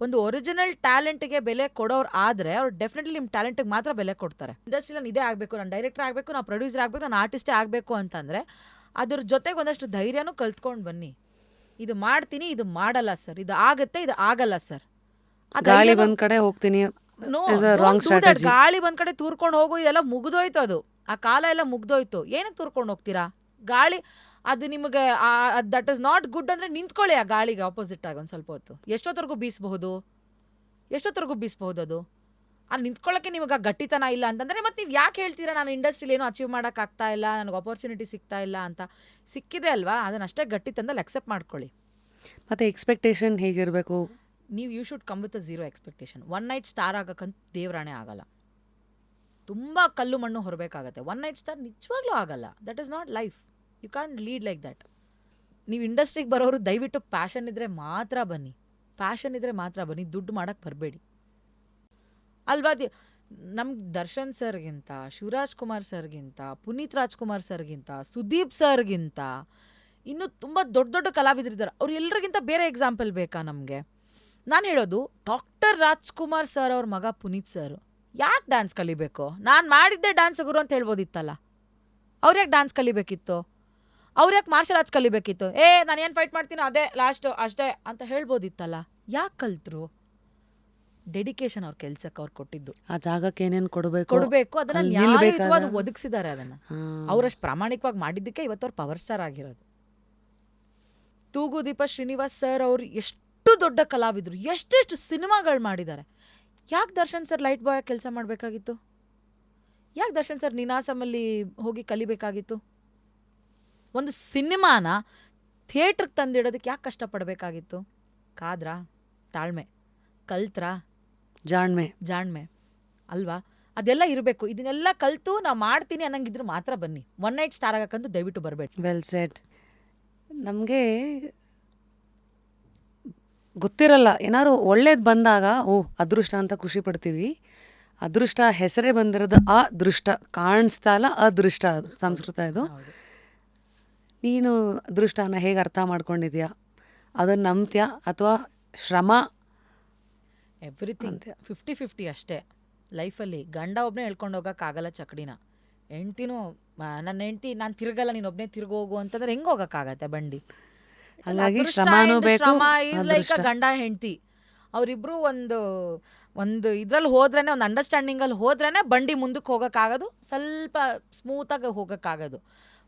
ಒಂದು ಒರಿಜಿನಲ್ ಟ್ಯಾಲೆಂಟ್ಗೆ ಬೆಲೆ ಕೊಡೋರು ಆದರೆ ಅವ್ರು ಡೆಫಿನೆಟ್ಲಿ ನಿಮ್ಮ ಟ್ಯಾಲೆಂಟಿಗೆ ಮಾತ್ರ ಬೆಲೆ ಕೊಡ್ತಾರೆ. ಇಂಡಸ್ಟ್ರಿಯಲ್ಲಿ ನಾನು ಇದೇ ಆಗಬೇಕು, ನಾನು ಡೈರೆಕ್ಟರ್ ಆಗಬೇಕು, ನಾನು ಪ್ರೊಡ್ಯೂಸರ್ ಆಗಬೇಕು, ನಾನು ಆರ್ಟಿಸ್ಟೇ ಆಗಬೇಕು ಅಂತಂದರೆ ಅದ್ರ ಜೊತೆಗೆ ಒಂದಷ್ಟು ಧೈರ್ಯನೂ ಕಲ್ತ್ಕೊಂಡು ಬನ್ನಿ. ಇದು ಮಾಡ್ತೀನಿ, ಇದು ಮಾಡಲ್ಲ ಸರ್, ಇದು ಆಗುತ್ತೆ, ಇದು ಆಗಲ್ಲ ಸರ್. ಗಾಳಿ ಬಂದ ಕಡೆ ಹೋಗ್ತೀನಿ, ಗಾಳಿ ಬಂದ ಕಡೆ ತೂರ್ಕೊಂಡು ಹೋಗು, ಇದೆಲ್ಲ ಮುಗ್ದೋಯ್ತು. ಅದು ಆ ಕಾಲ ಎಲ್ಲ ಮುಗ್ದೋಯ್ತು. ಏನಕ್ಕೆ ತೂರ್ಕೊಂಡು ಹೋಗ್ತೀರಾ? ಗಾಳಿ ಅದು ನಿಮಗೆ ದಟ್ ಇಸ್ ನಾಟ್ ಗುಡ್ ಅಂದರೆ ನಿಂತ್ಕೊಳ್ಳಿ ಆ ಗಾಳಿಗೆ ಆಪೋಸಿಟ್ ಆಗಿ ಒಂದು ಸ್ವಲ್ಪ ಹೊತ್ತು. ಎಷ್ಟೊತ್ತರೆಗೂ ಬೀಸಬಹುದು ಅದು. ಅಲ್ಲಿ ನಿಂತ್ಕೊಳ್ಳೋಕ್ಕೆ ನಿಮಗೆ ಆ ಗಟ್ಟಿತನ ಇಲ್ಲ ಅಂತಂದರೆ ಮತ್ತೆ ನೀವು ಯಾಕೆ ಹೇಳ್ತೀರಾ ನಾನು ಇಂಡಸ್ಟ್ರಿಲಿ ಏನೋ ಅಚೀವ್ ಮಾಡೋಕ್ಕಾಗ್ತಾ ಇಲ್ಲ, ನನಗೆ ಆಪರ್ಚುನಿಟಿ ಸಿಗ್ತಾ ಇಲ್ಲ ಅಂತ? ಸಿಕ್ಕಿದೆ ಅಲ್ವಾ, ಅದನ್ನ ಅಷ್ಟೇ ಗಟ್ಟಿ ತಂದಲ್ಲಿ ಅಕ್ಸೆಪ್ಟ್ ಮಾಡ್ಕೊಳ್ಳಿ. ಮತ್ತು ಎಕ್ಸ್ಪೆಕ್ಟೇಷನ್ ಹೇಗಿರಬೇಕು? ನೀವು you should come with a zero expectation. One night star ಆಗೋಕ್ಕಂತ ದೇವರಾಣೆ ಆಗಲ್ಲ. ತುಂಬ ಕಲ್ಲು ಮಣ್ಣು ಹೊರಬೇಕಾಗತ್ತೆ. ಒನ್ ನೈಟ್ ಸ್ಟಾರ್ ನಿಜವಾಗ್ಲೂ ಆಗಲ್ಲ. That is not life. You can lead like that. ನೀವು ಇಂಡಸ್ಟ್ರಿಗೆ ಬರೋರು ದಯವಿಟ್ಟು ಪ್ಯಾಷನ್ ಇದ್ದರೆ ಮಾತ್ರ ಬನ್ನಿ. ದುಡ್ಡು ಮಾಡೋಕ್ಕೆ ಬರಬೇಡಿ ಅಲ್ವಾ? ನಮ್ಗೆ ದರ್ಶನ್ ಸರ್ಗಿಂತ, ಶಿವರಾಜ್ ಕುಮಾರ್ ಸರ್ಗಿಂತ, ಪುನೀತ್ ರಾಜ್ಕುಮಾರ್ ಸರ್ಗಿಂತ, ಸುದೀಪ್ ಸರ್ಗಿಂತ ಇನ್ನೂ ತುಂಬ ದೊಡ್ಡ ದೊಡ್ಡ ಕಲಾವಿದರಿದ್ದಾರೆ. ಅವ್ರು ಎಲ್ಲರಿಗಿಂತ ಬೇರೆ ಎಕ್ಸಾಂಪಲ್ ಬೇಕಾ ನಮಗೆ? ನಾನು ಹೇಳೋದು, ಡಾಕ್ಟರ್ ರಾಜ್ಕುಮಾರ್ ಸರ್ ಅವ್ರ ಮಗ ಪುನೀತ್ ಸರ್ ಯಾಕೆ ಡ್ಯಾನ್ಸ್ ಕಲಿಬೇಕು? ನಾನು ಮಾಡಿದ್ದೆ ಡ್ಯಾನ್ಸ್ ಗುರು ಅಂತ ಹೇಳ್ಬೋದಿತ್ತಲ್ಲ. ಅವ್ರು ಯಾಕೆ ಡ್ಯಾನ್ಸ್ ಕಲಿಬೇಕಿತ್ತು? ಅವ್ರು ಯಾಕೆ ಮಾರ್ಷಲ್ ಆರ್ಟ್ಸ್ ಕಲಿಬೇಕಿತ್ತು? ನಾನು ಏನು ಫೈಟ್ ಮಾಡ್ತೀನೋ ಅದೇ ಲಾಸ್ಟು ಅಷ್ಟೇ ಅಂತ ಹೇಳ್ಬೋದಿತ್ತಲ್ಲ. ಯಾಕೆ ಕಲ್ತರು? ಡೆಡಿಕೇಶನ್ ಅವ್ರ ಕೆಲ್ಸಕ್ಕೆ ಅವ್ರು ಕೊಟ್ಟಿದ್ದು. ಆ ಜಾಗಕ್ಕೆ ಏನೇನು ಕೊಡಬೇಕು ಅದನ್ನ ನ್ಯಾಯಯುತವಾಗಿ ಒದಗಿಸಿದ್ದಾರೆ. ಅದನ್ನ ಅವರಷ್ಟು ಪ್ರಾಮಾಣಿಕವಾಗಿ ಮಾಡಿದ್ದಕ್ಕೆ ಇವತ್ತು ಅವ್ರು ಪವರ್ ಸ್ಟಾರ್ ಆಗಿರೋದು. ತೂಗುದೀಪ ಶ್ರೀನಿವಾಸ್ ಸರ್ ಅವ್ರು ಎಷ್ಟು ದೊಡ್ಡ ಕಲಾವಿದರು, ಎಷ್ಟೆಷ್ಟು ಸಿನಿಮಾಗಳು ಮಾಡಿದ್ದಾರೆ. ಯಾಕೆ ದರ್ಶನ್ ಸರ್ ಲೈಟ್ ಬಾಯ್ ಕೆಲಸ ಮಾಡಬೇಕಾಗಿತ್ತು? ಯಾಕೆ ದರ್ಶನ್ ಸರ್ ನಿನಾಸಮಲ್ಲಿ ಹೋಗಿ ಕಲಿಬೇಕಾಗಿತ್ತು? ಒಂದು ಸಿನಿಮಾನ ಥಿಯೇಟ್ರಿಗೆ ತಂದಿಡೋದಕ್ಕೆ ಯಾಕೆ ಕಷ್ಟಪಡಬೇಕಾಗಿತ್ತು? ಕಾದ್ರಾ? ತಾಳ್ಮೆ. ಕಲ್ತ್ರಾ? ಜಾಣ್ಮೆ ಅಲ್ವಾ? ಅದೆಲ್ಲ ಇರಬೇಕು. ಇದನ್ನೆಲ್ಲ ಕಲ್ತು ನಾವು ಮಾಡ್ತೀನಿ ಅನ್ನಂಗಿದ್ರೆ ಮಾತ್ರ ಬನ್ನಿ. ಒನ್ ನೈಟ್ ಸ್ಟಾರ್ ಆಗಕ್ಕಂತೂ ದಯವಿಟ್ಟು ಬರಬೇಡಿ. Well shed. ನಮಗೆ ಗೊತ್ತಿರಲ್ಲ, ಏನಾದ್ರು ಒಳ್ಳೇದು ಬಂದಾಗ ಅದೃಷ್ಟ ಅಂತ ಖುಷಿ ಪಡ್ತೀವಿ. ಅದೃಷ್ಟ ಹೆಸರೇ ಬಂದಿರೋದು ಅದೃಷ್ಟ, ಕಾಣಿಸ್ತಾ ಇಲ್ಲ ಅದೃಷ್ಟ. ಅದು ಸಂಸ್ಕೃತ ಇದು. ನೀನು ಅದೃಷ್ಟನ ಹೇಗೆ ಅರ್ಥ ಮಾಡ್ಕೊಂಡಿದ್ಯಾ? ಅದನ್ನು ನಂಬ್ತೀಯಾ ಅಥವಾ ಶ್ರಮ? ಎವ್ರಿಥಿಂಗ್ 50-50 ಅಷ್ಟೇ ಲೈಫಲ್ಲಿ. ಗಂಡ ಒಬ್ಬನೇ ಹೇಳ್ಕೊಂಡು ಹೋಗೋಕ್ಕಾಗಲ್ಲ ಚಕಡಿನ. ಹೆಂಡ್ತಿನೂ ನನ್ನ ಹೆಂಡ್ತಿ ನಾನು ತಿರ್ಗಲ್ಲ ನೀನು ಒಬ್ಬನೇ ತಿರ್ಗೋಗು ಅಂತಂದ್ರೆ ಹೆಂಗೆ ಹೋಗೋಕ್ಕಾಗತ್ತೆ ಬಂಡಿ? ಹಾಗಾಗಿ ಶ್ರಮನೂ ಬೇಕು. ಲೈಕ್ ಗಂಡ ಹೆಂಡ್ತಿ ಅವರಿಬ್ರು ಒಂದು ಇದ್ರಲ್ಲಿ ಹೋದ್ರೇನೆ, ಒಂದು ಅಂಡರ್ಸ್ಟ್ಯಾಂಡಿಂಗಲ್ಲಿ ಹೋದ್ರೇನೆ ಬಂಡಿ ಮುಂದಕ್ಕೆ ಹೋಗೋಕ್ಕಾಗೋದು, ಸ್ವಲ್ಪ ಸ್ಮೂತಾಗಿ ಹೋಗೋಕ್ಕಾಗೋದು.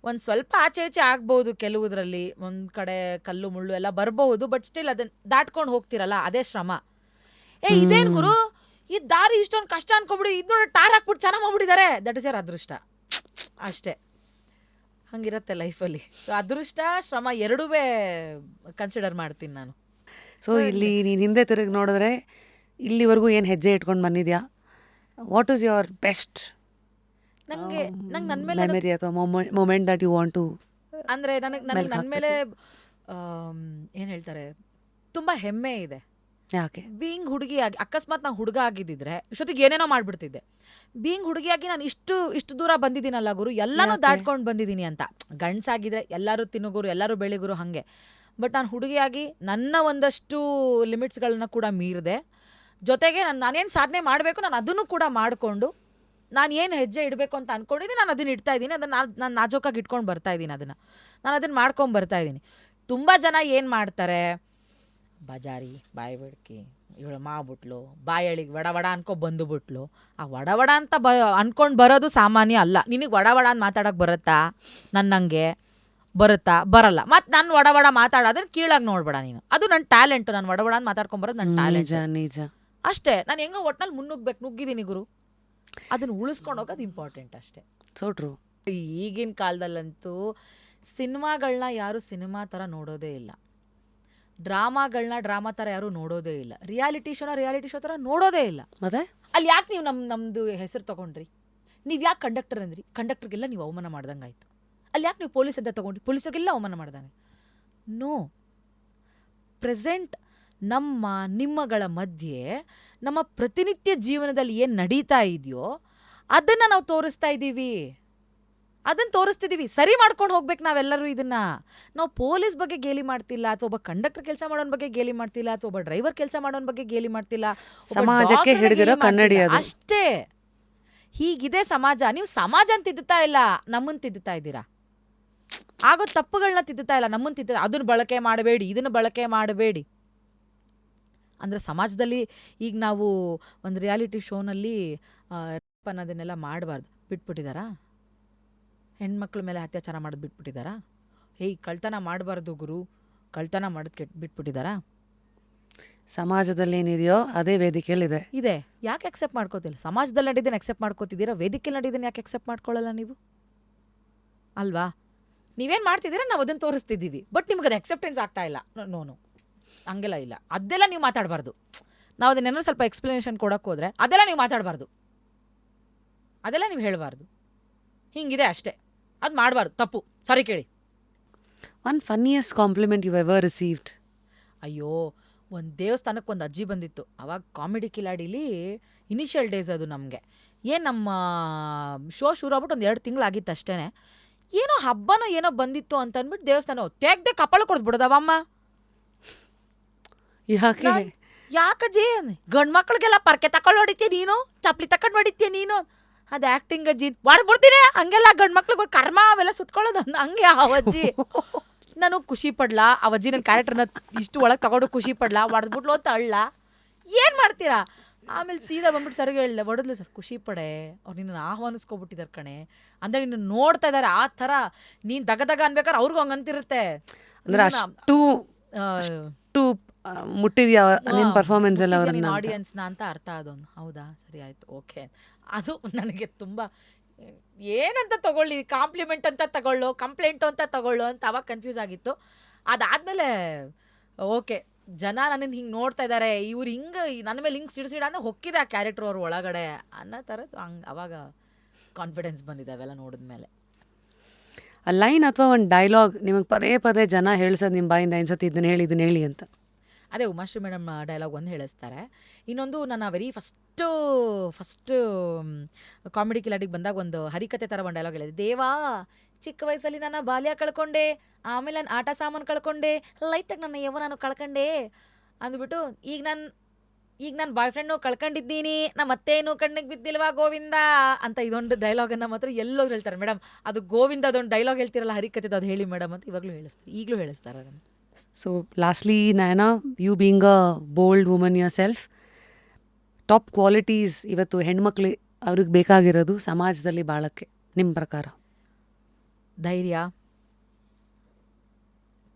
ಒಂದು ಸ್ವಲ್ಪ ಆಚೆ ಈಚೆ ಆಗ್ಬೋದು ಕೆಲವುದ್ರಲ್ಲಿ, ಒಂದು ಕಡೆ ಕಲ್ಲು ಮುಳ್ಳು ಎಲ್ಲ ಬರಬಹುದು, ಬಟ್ ಸ್ಟಿಲ್ ಅದನ್ನ ದಾಟ್ಕೊಂಡು ಹೋಗ್ತಿರಲ್ಲ, ಅದೇ ಶ್ರಮ. ಇದೇನ್ ಗುರು, ಈ ದಾರಿ ಇಷ್ಟೊಂದು ಕಷ್ಟ ಅನ್ಕೊಬಿಡಿ, ಇದು ಟಾರ್ ಹಾಕ್ಬಿಟ್ಟು ಚೆನ್ನಾಗಿ ಮಾಡ್ಬಿಟ್ಟಿದ್ದಾರೆ, ದಟ್ ಇಸ್ ಯರ್ ಅದೃಷ್ಟ ಅಷ್ಟೇ. ಹಂಗಿರತ್ತೆ ಲೈಫಲ್ಲಿ. ಅದೃಷ್ಟ ಶ್ರಮ ಎರಡೂ ಕನ್ಸಿಡರ್ ಮಾಡ್ತೀನಿ ನಾನು. ಸೊ ಇಲ್ಲಿ ನೀನು ಹಿಂದೆ ತಿರುಗಿ ನೋಡಿದ್ರೆ ಇಲ್ಲಿವರೆಗೂ ಏನು ಹೆಜ್ಜೆ ಇಟ್ಕೊಂಡು ಬಂದಿದ್ಯಾ? ವಾಟ್ ಈಸ್ ಯುವರ್ ಬೆಸ್ಟ್ ನಂಗೆ ನನ್ನ ಮೇಲೆ ಮೆಮರಿ ಅಥವಾ moment that you want to? ಅಂದರೆ ನನಗೆ ನನ್ನ ಮೇಲೆ ಏನು ಹೇಳ್ತಾರೆ, ತುಂಬ ಹೆಮ್ಮೆ ಇದೆ. ಯಾಕೆ? ಬೀಯಿಂಗ್ ಹುಡುಗಿಯಾಗಿ, ಅಕಸ್ಮಾತ್ ನಾನು ಹುಡುಗ ಆಗಿದ್ದಿದ್ರೆ ಇಷ್ಟೊತ್ತಿಗೆ ಏನೇನೋ ಮಾಡ್ಬಿಡ್ತಿದ್ದೆ. ಬೀಯಿಂಗ್ ಹುಡುಗಿಯಾಗಿ ನಾನು ಇಷ್ಟು ದೂರ ಬಂದಿದ್ದೀನಲ್ಲ ಗುರು, ಎಲ್ಲನೂ ದಾಟ್ಕೊಂಡು ಬಂದಿದ್ದೀನಿ ಅಂತ. ಗಂಡ್ಸಾಗಿದ್ರೆ ಎಲ್ಲರೂ ತಿನ್ನುಗುರು, ಎಲ್ಲರೂ ಬೆಳಿಗುರು ಹಾಗೆ. ಬಟ್ ನಾನು ಹುಡುಗಿಯಾಗಿ ನನ್ನ ಒಂದಷ್ಟು ಲಿಮಿಟ್ಸ್ಗಳನ್ನ ಕೂಡ ಮೀರಿದೆ. ಜೊತೆಗೆ ನಾನೇನು ಸಾಧನೆ ಮಾಡಬೇಕು ನಾನು ಅದನ್ನು ಕೂಡ ಮಾಡಿಕೊಂಡು, ನಾನು ಏನು ಹೆಜ್ಜೆ ಇಡಬೇಕು ಅಂತ ಅಂದ್ಕೊಂಡಿದ್ದೀನಿ ನಾನು ಅದನ್ನು ಇಡ್ತಾ ಇದ್ದೀನಿ. ಅದನ್ನು ನಾನು ನಾಜೂಕಾಗಿ ಇಟ್ಕೊಂಡು ಬರ್ತಾ ಇದ್ದೀನಿ. ನಾನು ಅದನ್ನು ಮಾಡ್ಕೊಂಡು ಬರ್ತಾ ಇದ್ದೀನಿ. ತುಂಬ ಜನ ಏನು ಮಾಡ್ತಾರೆ, ಬಜಾರಿ ಬಾಯಿ ಬಿಡ್ಕಿ ಇವಳು ಮಾಡ್ಬಿಟ್ಲು, ಬಾಯಳಿಗೆ ವಡ ಅನ್ಕೊ ಬಂದುಬಿಟ್ಲು. ಆ ವಡ ಅಂತ ಅನ್ಕೊಂಡು ಬರೋದು ಸಾಮಾನ್ಯ ಅಲ್ಲ. ನಿನಗೆ ವಡ ಅಂತ ಮಾತಾಡೋಕೆ ಬರುತ್ತಾ? ನನ್ನಂಗೆ ಬರುತ್ತಾ? ಬರಲ್ಲ. ಮತ್ತು ನಾನು ವಡ ಮಾತಾಡೋದನ್ನ ಕೀಳಾಗಿ ನೋಡ್ಬೇಡ ನೀನು. ಅದು ನನ್ನ ಟ್ಯಾಲೆಂಟು. ನಾನು ವಡ ಅಂತ ಮಾತಾಡ್ಕೊಂಬರೋದು ನನ್ನ ಟ್ಯಾಲೆಂಟ್ ನಿಜ ಅಷ್ಟೇ. ನಾನು ಹೆಂಗೋ ಒಟ್ನಲ್ಲಿ ನುಗ್ಗಿದ್ದೀನಿ ಗುರು, ಅದನ್ನು ಉಳಿಸ್ಕೊಂಡು ಹೋಗೋದು ಇಂಪಾರ್ಟೆಂಟ್ ಅಷ್ಟೇ. So true. ಈಗಿನ ಕಾಲದಲ್ಲಂತೂ ಸಿನಿಮಾಗಳನ್ನ ಯಾರು ಸಿನಿಮಾ ಥರ ನೋಡೋದೇ ಇಲ್ಲ, ಡ್ರಾಮಾಗಳನ್ನ ಡ್ರಾಮಾ ಥರ ಯಾರು ನೋಡೋದೇ ಇಲ್ಲ, ರಿಯಾಲಿಟಿ ಶೋ ಥರ ನೋಡೋದೇ ಇಲ್ಲ. ಮತ್ತೆ ಅಲ್ಲಿ ಯಾಕೆ ನೀವು ನಮ್ಮದು ಹೆಸರು ತೊಗೊಂಡ್ರಿ? ನೀವು ಯಾಕೆ ಕಂಡಕ್ಟರ್ ಅಂದ್ರಿ? ಕಂಡಕ್ಟರ್ಗೆಲ್ಲ ನೀವು ಅವಮಾನ ಮಾಡ್ದಂಗೆ ಆಯಿತು. ಅಲ್ಲಿ ಯಾಕೆ ನೀವು ಪೊಲೀಸ್ ಅಂತ ತೊಗೊಂಡ್ರಿ? ಪೊಲೀಸರಿಗೆಲ್ಲ ಅವಮಾನ ಮಾಡ್ದಂಗೆ. ನೋ, ಪ್ರೆಸೆಂಟ್ ನಿಮ್ಮಗಳ ಮಧ್ಯೆ ನಮ್ಮ ಪ್ರತಿನಿತ್ಯ ಜೀವನದಲ್ಲಿ ಏನು ನಡೀತಾ ಇದೆಯೋ ಅದನ್ನು ನಾವು ತೋರಿಸ್ತಿದ್ದೀವಿ. ಸರಿ ಮಾಡ್ಕೊಂಡು ಹೋಗ್ಬೇಕು ನಾವೆಲ್ಲರೂ. ನಾವು ಪೊಲೀಸ್ ಬಗ್ಗೆ ಗೇಲಿ ಮಾಡ್ತಿಲ್ಲ, ಅಥವಾ ಒಬ್ಬ ಕಂಡಕ್ಟರ್ ಕೆಲಸ ಮಾಡೋನ್ ಬಗ್ಗೆ ಗೇಲಿ ಮಾಡ್ತಿಲ್ಲ, ಅಥವಾ ಒಬ್ಬ ಡ್ರೈವರ್ ಕೆಲಸ ಮಾಡೋನ್ ಬಗ್ಗೆ ಗೇಲಿ ಮಾಡ್ತಿಲ್ಲ. ಸಮಾಜಕ್ಕೆ ಹಿಡಿದಿರೋ ಕನ್ನಡಿ ಅದು ಅಷ್ಟೇ. ಹೀಗಿದೆ ಸಮಾಜ. ನೀವು ಸಮಾಜ ಅಂತ ತಿದ್ದುತ್ತಾ ಇಲ್ಲ, ನಮ್ಮನ್ನು ತಿದ್ದುತ್ತಾ ಇದ್ದೀರಾ. ಆಗೋ ತಪ್ಪುಗಳನ್ನ ತಿದ್ದುತ್ತಾ ಇಲ್ಲ, ನಮ್ಮನ್ನು ತಿದ್ದ. ಅದನ್ನು ಬಳಕೆ ಮಾಡಬೇಡಿ, ಇದನ್ನು ಬಳಕೆ ಮಾಡಬೇಡಿ ಅಂದರೆ ಸಮಾಜದಲ್ಲಿ ಈಗ ನಾವು ಒಂದು ರಿಯಾಲಿಟಿ ಶೋನಲ್ಲಿ ಅನ್ನೋದನ್ನೆಲ್ಲ ಮಾಡಬಾರ್ದು ಬಿಟ್ಬಿಟ್ಟಿದ್ದಾರಾ? ಹೆಣ್ಮಕ್ಳ ಮೇಲೆ ಅತ್ಯಾಚಾರ ಮಾಡೋದು ಬಿಟ್ಬಿಟ್ಟಿದ್ದಾರಾ? ಕಳ್ತನ ಮಾಡಬಾರ್ದು ಗುರು, ಕಳ್ತನ ಮಾಡೋದು ಬಿಟ್ಬಿಟ್ಟಿದ್ದಾರಾ? ಸಮಾಜದಲ್ಲಿ ಏನಿದೆಯೋ ಅದೇ ವೇದಿಕೆಯಲ್ಲಿದೆ. ಇದೆ. ಯಾಕೆ ಅಕ್ಸೆಪ್ಟ್ ಮಾಡ್ಕೋತಿಲ್ಲ? ಸಮಾಜದಲ್ಲಿ ನಡೀದನ್ನು ಅಕ್ಸೆಪ್ಟ್ ಮಾಡ್ಕೋತಿದ್ದೀರಾ, ವೇದಿಕೆಯಲ್ಲಿ ನಡೀದನ್ನು ಯಾಕೆ ಅಕ್ಸೆಪ್ಟ್ ಮಾಡ್ಕೊಳ್ಳಲ್ಲ ನೀವು? ಅಲ್ವಾ? ನೀವೇನು ಮಾಡ್ತಿದ್ದೀರಾ, ನಾವು ಅದನ್ನು ತೋರಿಸ್ತಿದ್ದೀವಿ, ಬಟ್ ನಿಮ್ಗೆ ಅದು ಅಕ್ಸೆಪ್ಟೆನ್ಸ್ ಆಗ್ತಾ ಇಲ್ಲ. ನೋನು ಹಂಗೆಲ್ಲ ಇಲ್ಲ. ಅದೆಲ್ಲ ನೀವು ಮಾತಾಡಬಾರ್ದು. ನಾವು ಅದನ್ನೇನೋ ಸ್ವಲ್ಪ ಎಕ್ಸ್ಪ್ಲನೇಷನ್ ಕೊಡೋಕೆ ಹೋದರೆ ಅದೆಲ್ಲ ನೀವು ಮಾತಾಡಬಾರ್ದು, ಅದೆಲ್ಲ ನೀವು ಹೇಳಬಾರ್ದು. ಹಿಂಗಿದೆ ಅಷ್ಟೇ, ಅದು ಮಾಡಬಾರ್ದು, ತಪ್ಪು. ಸಾರಿ ಕೇಳಿ. One funniest compliment you ever received? ಅಯ್ಯೋ, ಒಂದು ದೇವಸ್ಥಾನಕ್ಕೆ ಒಂದು ಅಜ್ಜಿ ಬಂದಿತ್ತು. ಅವಾಗ ಕಾಮಿಡಿ ಕಿಲಾಡಿಲಿ ಇನಿಷಿಯಲ್ ಡೇಸ್ ಅದು ನಮಗೆ. ನಮ್ಮ ಶೋ ಶುರು ಆಗ್ಬಿಟ್ಟು ಒಂದು 2 ತಿಂಗಳಾಗಿತ್ತು ಅಷ್ಟೇ. ಏನೋ ಹಬ್ಬನೋ ಏನೋ ಬಂದಿತ್ತು ಅಂತ ಅಂದ್ಬಿಟ್ಟು ದೇವಸ್ಥಾನ ತೆಗ್ದೆ ಕಪಾಳ ಕೊಡ್ಬಿಡೋದವಮ್ಮ. ಯಾಕಜ್ಜಿ? ಗಂಡು ಮಕ್ಳಿಗೆಲ್ಲ ಪರ್ಕೆ ತಕೊಂಡು ಹೊಡಿತೀಯ ನೀನು, ಚಪ್ಲಿ ತಕೊಂಡು ಹೊಡಿತೀಯ ನೀನು, ಅದು ಆ್ಯಕ್ಟಿಂಗ್ ಅಜ್ಜಿ. ಹೊಡ್ಬಿಡ್ತೀನಿ ಹಂಗೆಲ್ಲ ಗಂಡು ಮಕ್ಳಿಗೆ ಕರ್ಮ ಅವೆಲ್ಲ ಸುತ್ಕೊಳ್ಳೋದು ಹಂಗೆ. ಅವಜ್ಜಿ ನಾನು ಖುಷಿ ಪಡ್ಲಾ, ಅವಜ್ಜಿ ನನ್ನ ಕ್ಯಾರೆಕ್ಟರ್ನ ಇಷ್ಟು ಒಳಗೆ ತಗೊಂಡು ಖುಷಿ ಪಡ್ಲಾ, ಹೊಡೆದ್ಬಿಟ್ಲು ಅಂತ ಅಳ್ಳ. ಏನು ಮಾಡ್ತೀರಾ? ಆಮೇಲೆ ಸೀದಾ ಬಂದ್ಬಿಟ್ಟು ಸರ್ಗೆ ಹೇಳಿದೆ, ಹೊಡೆದ್ಲು ಸರ್, ಖುಷಿ ಪಡೆ, ಅವ್ರು ನಿನ್ನ ಆಹ್ವಾನಿಸ್ಕೊಬಿಟ್ಟಿದ್ದಾರೆ ಕಣೆ, ಅಂದರೆ ನಿನ್ನ ನೋಡ್ತಾ ಇದ್ದಾರೆ ಆ ಥರ. ನೀನು ದಗ ಅನ್ಬೇಕಾದ್ರೆ ಅವ್ರಿಗೂ ಹಂಗಂತಿರುತ್ತೆ. ಅಂದ್ರೆ ಅಷ್ಟು ಮುಟ್ಟಿದ್ಯಾ ನಿನ್ನ ಪರ್ಫಾರ್ಮೆನ್ಸ್ ಎಲ್ಲ ಅವ್ರನ್ನ, ಆಡಿಯನ್ಸ್ನ ಅಂತ ಅರ್ಥ ಅದೊಂದು. ಹೌದಾ, ಸರಿ ಆಯಿತು, ಓಕೆ. ಅದು ನನಗೆ ತುಂಬ ಏನಂತ ತಗೊಳ್ಳಿ, ಕಾಂಪ್ಲಿಮೆಂಟ್ ಅಂತ ತಗೊಳ್ಳೋ, ಕಂಪ್ಲೇಂಟು ಅಂತ ತಗೊಳ್ಳೋ ಅಂತ ಅವಾಗ ಕನ್ಫ್ಯೂಸ್ ಆಗಿತ್ತು. ಅದಾದಮೇಲೆ ಓಕೆ, ಜನ ನನ್ನನ್ನು ಹಿಂಗೆ ನೋಡ್ತಾ ಇದ್ದಾರೆ, ಇವ್ರು ಹಿಂಗೆ ನನ್ನ ಮೇಲೆ ಹಿಂಗೆ ಸಿಡಿಸಿಡ ಅಂದರೆ ಹೊಕ್ಕಿದೆ ಆ ಕ್ಯಾರೆಕ್ಟರ್ ಅವ್ರ ಒಳಗಡೆ ಅನ್ನೋ ಥರದ್ದು. ಹಂಗೆ ಅವಾಗ ಕಾನ್ಫಿಡೆನ್ಸ್ ಬಂದಿದೆ ಅವೆಲ್ಲ ನೋಡಿದ್ಮೇಲೆ. ಆ ಲೈನ್ ಅಥವಾ ಒಂದು ಡೈಲಾಗ್ ನಿಮಗೆ ಪದೇ ಜನ ಹೇಳ್ಸೋದು ನಿಮ್ಮ ಬಾಯಿಂದ ಅನ್ಸುತ್ತೆ, ಇದನ್ನ ಹೇಳಿ ಅಂತ? ಅದೇ ಉಮಾಶ್ರೀ ಮೇಡಮ್ ಡೈಲಾಗ್ ಒಂದು ಹೇಳಿಸ್ತಾರೆ. ಇನ್ನೊಂದು ನನ್ನ ವೆರಿ ಫಸ್ಟು ಕಾಮಿಡಿ ಕಿಲಾಡಿಗೆ ಬಂದಾಗ ಒಂದು ಹರಿಕತೆ ಥರ ಒಂದು ಡೈಲಾಗ್ ಹೇಳಿದೆ. ದೇವಾ, ಚಿಕ್ಕ ವಯಸ್ಸಲ್ಲಿ ನನ್ನ ಬಾಲ್ಯ ಕಳ್ಕೊಂಡೆ, ಆಮೇಲೆ ನಾನು ಆಟ ಸಾಮಾನು ಕಳ್ಕೊಂಡೆ, ಲೈಟಾಗಿ ನನ್ನ ಯೌವನನು ಕಳ್ಕೊಂಡೆ ಅಂದ್ಬಿಟ್ಟು ಈಗ ನಾನು ಬಾಯ್ ಫ್ರೆಂಡ್ನು ಕಳ್ಕೊಂಡಿದ್ದೀನಿ, ನಮ್ಮ ಮತ್ತೇನು ಕಣ್ಣಿಗೆ ಬಿದ್ದಿಲ್ವಾ ಗೋವಿಂದ ಅಂತ ಇದೊಂದು ಡೈಲಾಗನ್ನು ಮಾತ್ರ ಎಲ್ಲೋದ್ರು ಹೇಳ್ತಾರೆ. ಮೇಡಮ್ ಅದು ಗೋವಿಂದ ಅದೊಂದು ಡೈಲಾಗ್ ಹೇಳ್ತಿರಲ್ಲ ಹರಿಕತೆದು, ಅದು ಹೇಳಿ ಮೇಡಮ್ ಅಂತ ಇವಾಗಲೂ ಈಗಲೂ ಹೇಳಿಸ್ತಾರೆ ಅದನ್ನು. So lastly Nayana, you being a bold woman yourself, top qualities ಇವತ್ತು ಹೆಣ್ಮಕ್ಳು ಅವ್ರಿಗೆ ಬೇಕಾಗಿರೋದು ಸಮಾಜದಲ್ಲಿ ಬಾಳಕ್ಕೆ ನಿಮ್ಮ ಪ್ರಕಾರ? ಧೈರ್ಯ,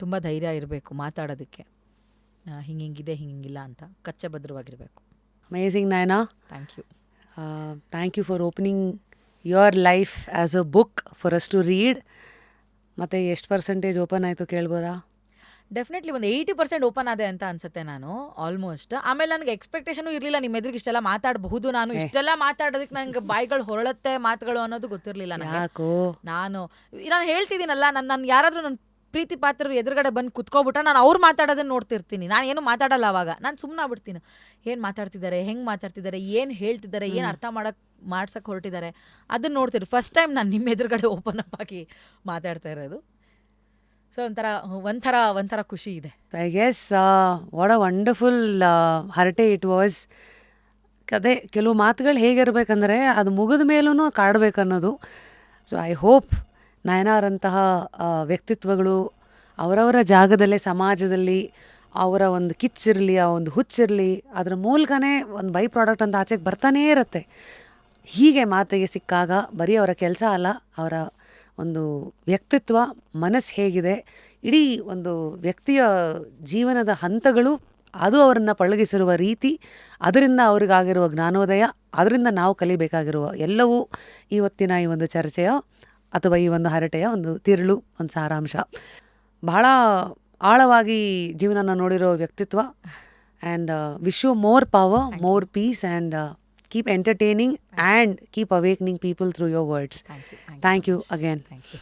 ತುಂಬ ಧೈರ್ಯ ಇರಬೇಕು ಮಾತಾಡೋದಕ್ಕೆ. ಹಿಂಗಿದೆ ಹಿಂಗಿಲ್ಲ ಅಂತ ಕಚ್ಚಭದ್ರವಾಗಿರಬೇಕು. Amazing Nayana, thank you. Thank you for opening your life as a book for us to read. ಮತ್ತು ಎಷ್ಟು ಪರ್ಸೆಂಟೇಜ್ ಓಪನ್ ಆಯಿತು ಕೇಳ್ಬೋದಾ? ಡೆಫಿನೆಟ್ಲಿ ಒಂದು 80% ಓಪನ್ ಆದೆ ಅಂತ ಅನ್ಸುತ್ತೆ ನಾನು ಆಲ್ಮೋಸ್ಟ್. ಆಮೇಲೆ ನನಗೆ ಎಕ್ಸ್ಪೆಕ್ಟೇಷನು ಇರಲಿಲ್ಲ ನಿಮ್ಮ ಎದುರಿಗೆ ಇಷ್ಟೆಲ್ಲ ಮಾತಾಡಬಹುದು ನಾನು. ಇಷ್ಟೆಲ್ಲ ಮಾತಾಡೋದಕ್ಕೆ ನಂಗೆ ಬಾಯಿಗಳು ಹೊರಳುತ್ತೆ ಮಾತುಗಳು ಅನ್ನೋದು ಗೊತ್ತಿರಲಿಲ್ಲ ನನಗೆ. ಯಾಕೋ ನಾನು ಹೇಳ್ತಿದ್ದೀನಲ್ಲ, ನಾನು ಯಾರಾದರೂ ನನ್ನ ಪ್ರೀತಿ ಪಾತ್ರರು ಎದುರುಗಡೆ ಬಂದು ಕುತ್ಕೊಬಿಟ್ಟ ನಾನು ಅವ್ರು ಮಾತಾಡೋದನ್ನ ನೋಡ್ತಿರ್ತೀನಿ. ನಾನು ಏನು ಮಾತಾಡಲ್ಲ ಅವಾಗ. ನಾನು ಸುಮ್ಮನೆ ಆಗ್ಬಿಡ್ತೀನಿ. ಏನು ಮಾತಾಡ್ತಿದ್ದಾರೆ, ಹೆಂಗೆ ಮಾತಾಡ್ತಿದ್ದಾರೆ, ಏನು ಹೇಳ್ತಿದ್ದಾರೆ, ಏನು ಅರ್ಥ ಮಾಡ್ಸಕ್ಕೆ ಹೊರಟಿದ್ದಾರೆ ಅದನ್ನ ನೋಡ್ತೀರಿ. ಫಸ್ಟ್ ಟೈಮ್ ನಾನು ನಿಮ್ಮ ಎದುರುಗಡೆ ಓಪನ್ ಅಪ್ ಆಗಿ ಮಾತಾಡ್ತಾ ಇರೋದು. ಸೊ ಒಂಥರ ಖುಷಿ ಇದೆ. I guess what a wonderful ಹರಟೆ ಇಟ್ ವಾಸ್. ಅದೇ ಕೆಲವು ಮಾತುಗಳು ಹೇಗಿರ್ಬೇಕಂದ್ರೆ ಅದು ಮುಗಿದ ಮೇಲೂ ಕಾಡಬೇಕನ್ನೋದು. ಸೊ ಐ ಹೋಪ್ ನಯನಾರಂತಹ ವ್ಯಕ್ತಿತ್ವಗಳು ಅವರವರ ಜಾಗದಲ್ಲೇ ಸಮಾಜದಲ್ಲಿ ಅವರ ಒಂದು ಕಿಚ್ಚಿರಲಿ, ಆ ಒಂದು ಹುಚ್ಚಿರಲಿ, ಅದರ ಮೂಲಕನೇ ಒಂದು ಬೈ ಪ್ರಾಡಕ್ಟ್ ಅಂತ ಆಚೆಗೆ ಬರ್ತಾನೇ ಇರುತ್ತೆ. ಹೀಗೆ ಮಾತಿಗೆ ಸಿಕ್ಕಾಗ ಬರೀ ಅವರ ಕೆಲಸ ಅಲ್ಲ, ಅವರ ಒಂದು ವ್ಯಕ್ತಿತ್ವ, ಮನಸ್ಸು ಹೇಗಿದೆ, ಇಡೀ ಒಂದು ವ್ಯಕ್ತಿಯ ಜೀವನದ ಹಂತಗಳು, ಅದು ಅವರನ್ನು ಪಳಗಿಸಿರುವ ರೀತಿ, ಅದರಿಂದ ಅವ್ರಿಗಾಗಿರುವ ಜ್ಞಾನೋದಯ, ಅದರಿಂದ ನಾವು ಕಲಿಬೇಕಾಗಿರುವ ಎಲ್ಲವೂ ಇವತ್ತಿನ ಈ ಒಂದು ಚರ್ಚೆಯ ಅಥವಾ ಈ ಒಂದು ಹರಟೆಯ ಒಂದು ತಿರುಳು, ಒಂದು ಸಾರಾಂಶ. ಬಹಳ ಆಳವಾಗಿ ಜೀವನನ ನೋಡಿರೋ ವ್ಯಕ್ತಿತ್ವ. And wish you more power, more peace, and keep entertaining and keep awakening people through your words. Thank you. Thank you again. Thank you.